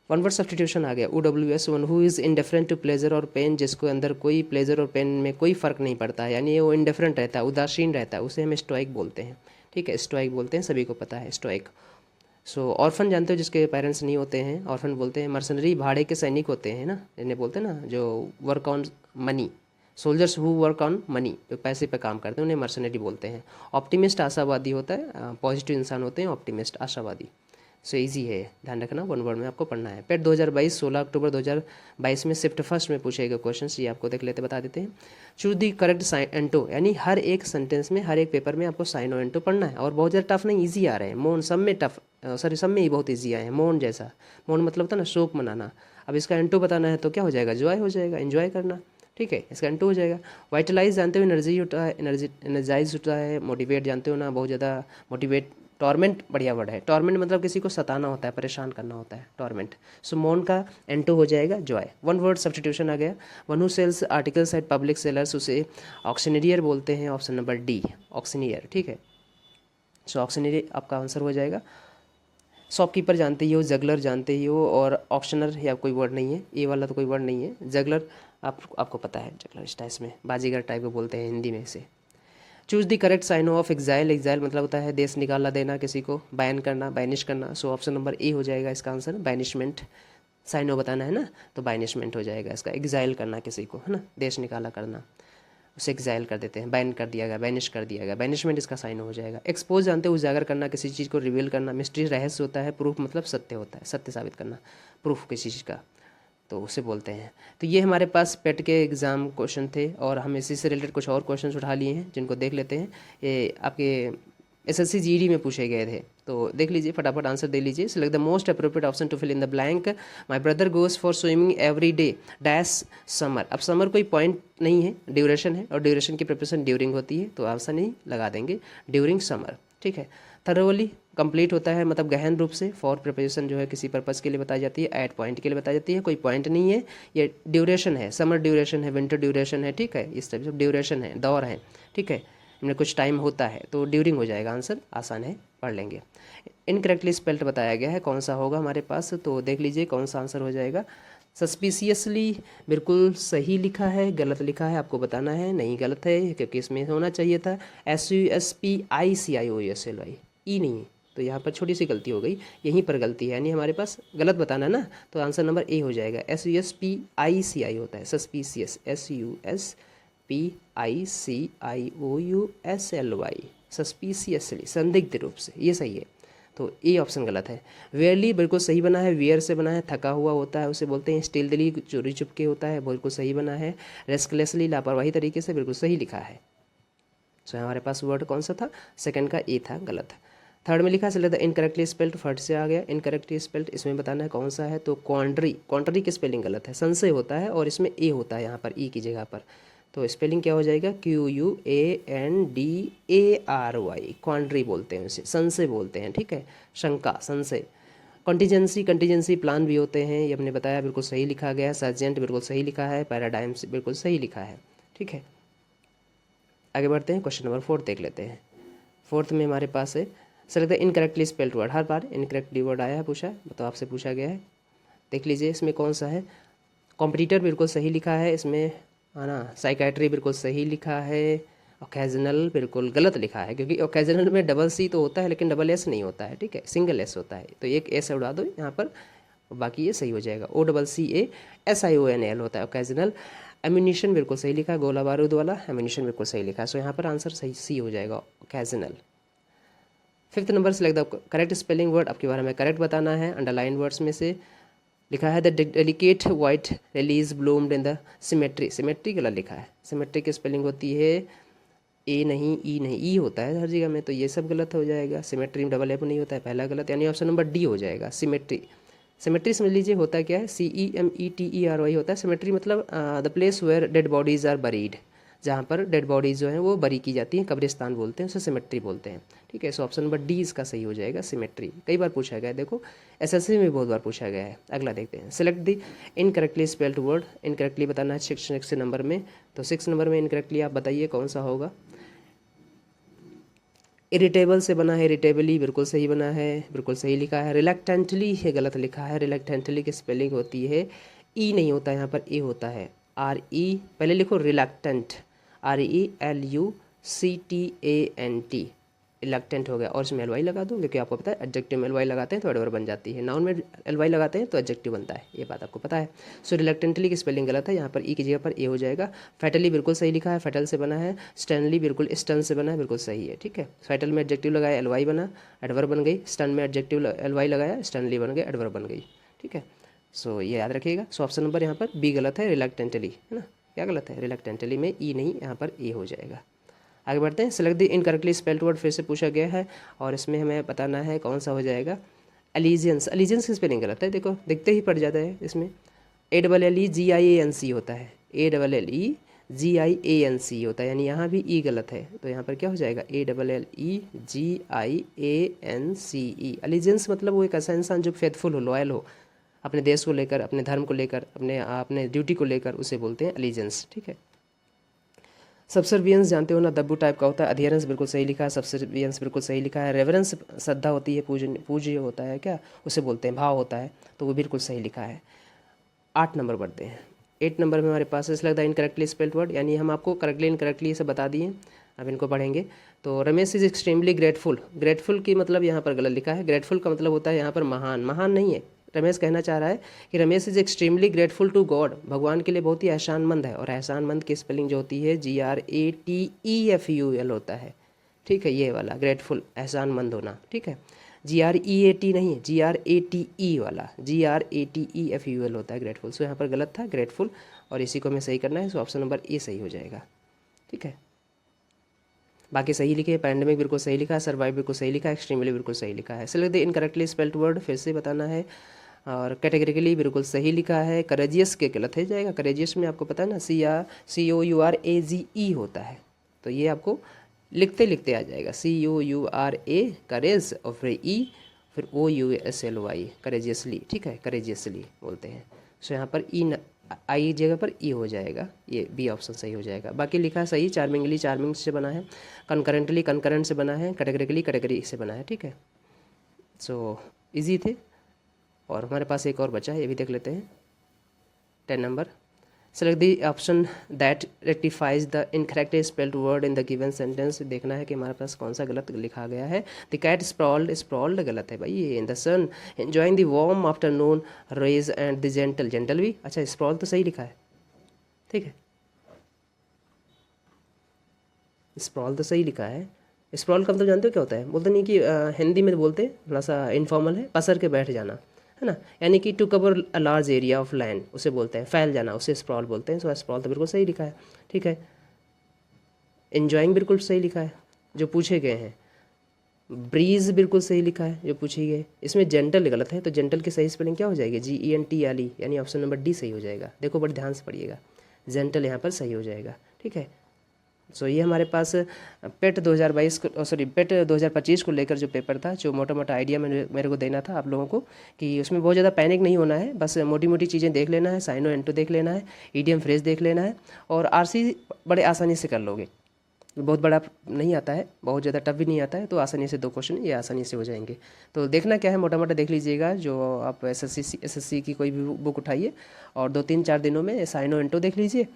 वन वर्ड सब्सटीट्यूशन आ गया, OWS, one who is indifferent to pleasure और पेन, जिसको अंदर कोई प्लेजर और पेन में कोई फ़र्क नहीं पड़ता है, यानी वो इनडिफरेंट रहता है, उदासीन रहता है, उसे हम स्टोइक बोलते हैं। ठीक है, स्टोइक बोलते हैं, सभी को पता है स्टोइक। सो ऑर्फन जानते हो, जिसके पेरेंट्स नहीं होते हैं, ऑर्फन बोलते हैं। मर्सनरी भाड़े के सैनिक होते हैं ना, इन्हें बोलते हैं ना, जो work on money, soldiers who work on money, जो पैसे पे काम करते हैं, उन्हें मर्सनरी बोलते हैं। ऑप्टिमिस्ट आशावादी होता है, पॉजिटिव इंसान होते हैं ऑप्टिमिस्ट, आशावादी। सो इजी है, ध्यान रखना, वन वर्ड में आपको पढ़ना है। पेट 2022 16 अक्टूबर 2022 में शिफ्ट फर्स्ट में पूछे गए क्वेश्चन, ये आपको देख लेते बता देते हैं। चूज दी करेक्ट साइन एंटो, यानी हर एक सेंटेंस में, हर एक पेपर में आपको साइनो एंटो पढ़ना है, और बहुत ज़्यादा टफ नहीं, ईजी आ रहे हैं। मौन सब में टफ, सॉरी सब में ही बहुत ईजी आए हैं। मौन जैसा, मौन मतलब होता है ना शोक मनाना, अब इसका एंटो बताना है तो क्या हो जाएगा, जॉय हो जाएगा, एंजॉय करना। ठीक है, इसका एंटो हो जाएगा। वाइटलाइज जानते हो, एनर्जी होता है, एनर्जाइज होता है। मोटिवेट जानते हो ना, बहुत ज़्यादा मोटिवेट। टॉर्मेंट बढ़िया वर्ड है, टॉर्मेंट मतलब किसी को सताना होता है, परेशान करना होता है, टॉर्मेंट। सो मौन का एंटो हो जाएगा जॉय। वन वर्ड सब्सटीट्यूशन आ गया, one who sells articles at public sellers, उसे ऑक्शनियर बोलते हैं, ऑप्शन नंबर डी, ऑक्शनियर। ठीक है, सो ऑक्शनियर आपका आंसर हो जाएगा। शॉपकीपर जानते ही हो, जगलर जानते ही हो, और ऑक्शनर या कोई वर्ड नहीं है, ये वाला तो कोई वर्ड नहीं है। जगलर आपको पता है, जगलर इस टाइप में बाजीगर टाइप को बोलते हैं हिंदी में इसे। Choose the correct synonym of exile. Exile मतलब होता है देश निकाला देना, किसी को बैन करना, बैनिश करना। सो ऑप्शन नंबर ए हो जाएगा इसका आंसर, बैनिशमेंट। साइनो बताना है ना, तो बैनिशमेंट हो जाएगा इसका, एग्जाइल करना किसी को, है ना, देश निकाला करना, उसे एग्जाइल कर देते हैं, बैन कर दिया गया, बैनिश कर दिया गया, बैनिशमेंट इसका साइन हो जाएगा। एक्सपोज जानते हो, उजागर करना, किसी चीज़ को रिवील करना। मिस्ट्री रहस्य होता है। प्रूफ मतलब सत्य होता है, सत्य साबित करना, प्रूफ किसी चीज़ का, तो उसे बोलते हैं। तो ये हमारे पास पेट के एग्ज़ाम क्वेश्चन थे, और हम इसी से रिलेटेड कुछ और क्वेश्चन उठा लिए हैं, जिनको देख लेते हैं। ये आपके SSC GD में पूछे गए थे, तो देख लीजिए, फटाफट आंसर दे लीजिए। Select the most appropriate option to fill in the blank. My brother goes for swimming every day dash summer. अब समर कोई पॉइंट नहीं है, ड्यूरेशन है, और ड्यूरेशन की प्रिपरेशन ड्यूरिंग होती है, तो आंसर नहीं लगा देंगे, ड्यूरिंग समर। ठीक है, थरोली कंप्लीट होता है, मतलब गहन रूप से। फॉर प्रिपरेशन जो है किसी पर्पज़ के लिए बताई जाती है, एट पॉइंट के लिए बताई जाती है, कोई पॉइंट नहीं है, ये ड्यूरेशन है, समर ड्यूरेशन है, विंटर ड्यूरेशन है। ठीक है, इस तरह से ड्यूरेशन है, दौर है। ठीक है, इनमें कुछ टाइम होता है, तो ड्यूरिंग हो जाएगा आंसर, आसान है, पढ़ लेंगे। इनकरेक्टली स्पेल्ड बताया गया है, कौन सा होगा हमारे पास, तो देख लीजिए कौन सा आंसर हो जाएगा। सस्पिशियसली बिल्कुल सही लिखा है, गलत लिखा है, आपको बताना है। नहीं, गलत है, क्योंकि इसमें होना चाहिए था SUSPICIOUSLY, ई नहीं है, तो यहाँ पर छोटी सी गलती हो गई, यहीं पर गलती है, यानी हमारे पास गलत बताना ना, तो आंसर नंबर ए हो जाएगा। SUSPICI होता है, सस्पिशियस, SUSPICIOUSLY, सस्पिशियसली, संदिग्ध रूप से, ये सही है। तो ए ऑप्शन गलत है। वेयरली बिल्कुल सही बना है, वेयर से बना है, थका हुआ होता है उसे बोलते हैं स्टिल्थली, चोरी चुपके होता है, बिल्कुल सही बना है। रेस्टलेसली लापरवाही तरीके से, बिल्कुल सही लिखा है। सो हमारे पास वर्ड कौन सा था, सेकंड का ए था, गलत। थर्ड में लिखा है इनकरेक्टली स्पेल्ड, फर्स्ट से आ गया इनकरेक्टली स्पेल्ड, इसमें बताना है कौन सा है, तो क्वांड्री, क्वांड्री की स्पेलिंग गलत है, संशय होता है और इसमें ए होता है यहाँ पर ई की जगह पर, तो स्पेलिंग क्या हो जाएगा QUANDARY, क्वांड्री बोलते हैं उसे, संशय बोलते हैं, ठीक है, शंका, संशय। कंटीजेंसी, कंटीजेंसी प्लान भी होते हैं, ये हमने बताया, बिल्कुल सही लिखा गया है। सर्जेंट बिल्कुल सही लिखा है, पैराडाइम्स बिल्कुल सही लिखा है, ठीक है। आगे बढ़ते हैं, क्वेश्चन नंबर 4 देख लेते हैं। फोर्थ में हमारे पास है select the incorrectly spelled word, her bar incorrectly word आया है, पूछा है, मतलब आपसे पूछा गया है, देख लीजिए इसमें कौन सा है। कॉम्पिटिटर बिल्कुल सही लिखा है इसमें, है ना। साइकाइट्री बिल्कुल सही लिखा है। ओकेजनल बिल्कुल गलत लिखा है, क्योंकि ओकेजनल में डबल सी तो होता है लेकिन डबल एस नहीं होता है, ठीक है, सिंगल एस होता है, तो एक एस उड़ा दो यहाँ पर, बाकी ये सही हो जाएगा। OCCASIONL होता है ओकेजनल। एम्यूनिशन बिल्कुल सही लिखा है, गोला बारूद वाला एम्यूनिशन बिल्कुल सही लिखा है, सो यहाँ पर आंसर सही सी हो जाएगा, occasional. Fifth number select the correct spelling word, आपके बारे में करेक्ट बताना है। अंडरलाइन वर्ड्स में से लिखा है the delicate white release bloomed in the symmetry, symmetry गलत लिखा है, सिमेट्री की स्पेलिंग होती है ए नहीं ई नहीं, ई होता है हर जगह में, तो ये सब गलत हो जाएगा। सिमेट्री में डबल एफ नहीं होता है, पहला गलत, यानी ऑप्शन नंबर डी हो जाएगा, सिमेट्री। सिमेट्री समझ लीजिए होता क्या है, CEMETERY होता है। सिमेट्री मतलब the place where dead bodies are buried, जहाँ पर डेड बॉडीज जो हैं वो बरी की जाती हैं, कब्रिस्तान बोलते हैं उसे, सिमेट्री बोलते हैं, ठीक है। सो ऑप्शन नंबर डी इसका सही हो जाएगा, सिमेट्री। कई बार पूछा गया है, देखो SSC में बहुत बार पूछा गया है। अगला देखते हैं, select the incorrectly spelled word, incorrectly बताना है 6 नंबर में, तो 6 नंबर में इनकरेक्टली आप बताइए कौन सा होगा। इरिटेबल से बना है, इरिटेबली बिल्कुल सही बना है, बिल्कुल सही लिखा है। रिलैक्टेंटली है गलत लिखा है, रिलैक्टेंटली की स्पेलिंग होती है ई नहीं होता है, यहाँ पर ए होता है, RE, पहले लिखो रिलैक्टेंट, RELUCTANT, रिलैक्टेंट हो गया, और इसमें LY लगा दो, क्योंकि आपको पता है एडजेक्टिव में LY लगाते हैं तो एडवर्ब बन जाती है, नाउन में LY लगाते हैं तो एडजेक्टिव बनता है, ये बात आपको पता है। सो रिलैक्टेंटली की स्पेलिंग गलत है, यहाँ पर ई की जगह पर ए हो जाएगा। फैटली बिल्कुल सही लिखा है, फैटल से बना है। स्टनली बिल्कुल स्टन से बना है, बिल्कुल सही है, ठीक है। फैटल में एडजेक्टिव लगाया, LY बना, एडवर्ब बन गई। स्टन में एडजेक्टिव LY लगाया, स्टनली बन गई, एडवर्ब बन गई, ठीक है। सो ये याद रखिएगा। सो ऑप्शन नंबर यहाँ पर बी गलत है, रिलैक्टेंटली, है ना, क्या गलत है, रिलैक्टेंटली में ई नहीं, यहाँ पर ए हो जाएगा। आगे बढ़ते हैं, select the incorrectly spelled word, फिर से पूछा गया है और इसमें हमें बताना है कौन सा हो जाएगा। एलिजेंस, एलिजेंस की स्पेलिंग गलत है, देखो दिखते ही पड़ जाता है, इसमें ALLEGIANC होता है, ALLEGIANC होता है, यानी यहाँ भी ई गलत है, तो यहाँ पर क्या हो जाएगा, ALLEGIANCE। एलिजेंस मतलब वो एक ऐसा इंसान जो फेथफुल हो, लॉयल हो, अपने देश को लेकर, अपने धर्म को लेकर, अपने ड्यूटी को लेकर, उसे बोलते हैं एलिजेंस, ठीक है। सब्सर्वियंस जानते हो ना, दब्बू टाइप का होता है। अधियरेंस बिल्कुल सही लिखा है, सब्सर्वियंस बिल्कुल सही लिखा है। रेवरेंस श्रद्धा होती है, पूज्य होता है, क्या उसे बोलते हैं, भाव होता है, तो वो बिल्कुल सही लिखा है। 8 नंबर बढ़ते हैं। 8 नंबर में हमारे पास इस लगता है इनकरेक्टली स्पेल्ड वर्ड, यानी हम आपको करेक्टली इनकरेक्टली से बता दिए, अब इनको पढ़ेंगे। तो Ramesh is extremely grateful, grateful की मतलब यहाँ पर गलत लिखा है, ग्रेटफुल का मतलब होता है यहाँ पर महान, महान नहीं है। रमेश कहना चाह रहा है कि Ramesh is extremely grateful to God, भगवान के लिए बहुत ही एहसानमंद है, और एहसानमंद की स्पेलिंग जो होती है GRATEFUL होता है, ठीक है, ये वाला ग्रेटफुल, एहसानमंद होना, ठीक है। GREAT नहीं, GRATE वाला, GRATEFUL होता है ग्रेटफुल। सो यहाँ पर गलत था ग्रेटफुल, और इसी को हमें सही करना है, सो ऑप्शन नंबर ए सही हो जाएगा, ठीक है। बाकी सही लिखे, पैंडेमिक बिल्कुल सही लिखा है, सर्वाइव बिल्कुल सही लिखा है, एक्सट्रीमली बिल्कुल सही लिखा है। Select the incorrectly spelled word, फिर से बताना है, और कैटेगरिकली बिल्कुल सही लिखा है। करेजियस के गलत है जाएगा, करेजियस में आपको पता है ना, COURAGE होता है, तो ये आपको लिखते लिखते आ जाएगा, COURA करेज, और फिर ई, फिर OUSLY, करेजियसली, ठीक है, करेजियसली बोलते हैं। सो यहाँ पर ई आई जगह पर ई हो जाएगा, ये बी ऑप्शन सही हो जाएगा। बाकी लिखा है सही, चार्मिंगली चार्मिंग से बना है, कंकरेंटली कंकरेंट से बना है, कैटेगरिकली कैटेगरी से बना है, ठीक है। सो इजी थे, और हमारे पास एक और बचा है, ये भी देख लेते हैं। 10 number, select the option that rectifies the incorrectly spelled word in the given sentence, देखना है कि हमारे पास कौन सा गलत लिखा गया है। द कैट स्प्रॉल्ड, स्प्रॉल्ड गलत है भाई, ये in the sun enjoying the warm afternoon rays and the gentle, gentle भी अच्छा, स्प्रॉल तो सही लिखा है, ठीक है, स्प्रॉल तो सही लिखा है, स्प्रॉल का मतलब जानते हो क्या होता है? बोलते नहीं कि हिंदी में बोलते हैं, थोड़ा सा इनफॉर्मल है, पसर के बैठ जाना, है ना, यानी कि to cover a large area of land, उसे बोलते हैं, फैल जाना, उसे स्प्रॉल बोलते हैं। सो स्प्रॉल तो बिल्कुल सही लिखा है, ठीक है। एन्जॉइंग बिल्कुल सही लिखा है जो पूछे गए हैं। ब्रीज बिल्कुल सही लिखा है जो पूछी गई। इसमें जेंटल गलत है, तो जेंटल की सही स्पेलिंग क्या हो जाएगी? GENTLE, यानी ऑप्शन नंबर डी सही हो जाएगा। देखो बड़े ध्यान से पढ़िएगा, जेंटल यहाँ पर सही हो जाएगा, ठीक है। सो ये हमारे पास पेट 2022 को, सॉरी पेट 2025 को लेकर जो पेपर था, जो मोटा मोटा आइडिया मेरे को देना था आप लोगों को, कि उसमें बहुत ज़्यादा पैनिक नहीं होना है, बस मोटी मोटी चीज़ें देख लेना है, साइनो एंटो देख लेना है, ईडीएम फ्रेज देख लेना है, और आरसी बड़े आसानी से कर लोगे। बहुत बड़ा नहीं आता है, बहुत ज़्यादा टफ भी नहीं आता है, तो आसानी से 2 क्वेश्चन ये आसानी से हो जाएंगे। तो देखना क्या है, मोटा मोटा देख लीजिएगा। जो आप एसएससी की कोई भी बुक उठाइए और 2-3-4 दिनों में साइनो एंटो देख लीजिए,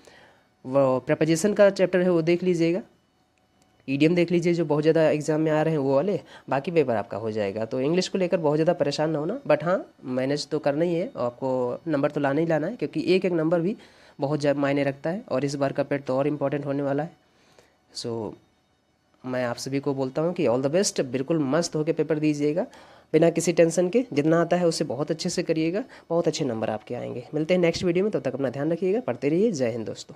वो प्रपोजिशन का चैप्टर है वो देख लीजिएगा, ईडीएम देख लीजिए जो बहुत ज़्यादा एग्जाम में आ रहे हैं वो वाले, बाकी पेपर आपका हो जाएगा। तो इंग्लिश को लेकर बहुत ज़्यादा परेशान ना होना, बट हाँ मैनेज तो करना ही है, और आपको नंबर तो लाना ही लाना है, क्योंकि एक एक नंबर भी बहुत ज़्यादा मायने रखता है, और इस बार का पेट तो और इम्पोर्टेंट होने वाला है। सो मैं आप सभी को बोलता हूँ कि ऑल द बेस्ट, बिल्कुल मस्त होकर पेपर दीजिएगा, बिना किसी टेंशन के। जितना आता है उससे बहुत अच्छे से करिएगा, बहुत अच्छे नंबर आपके आएंगे। मिलते हैं नेक्स्ट वीडियो में, तब तक अपना ध्यान रखिएगा, पढ़ते रहिए। जय हिंद दोस्तों।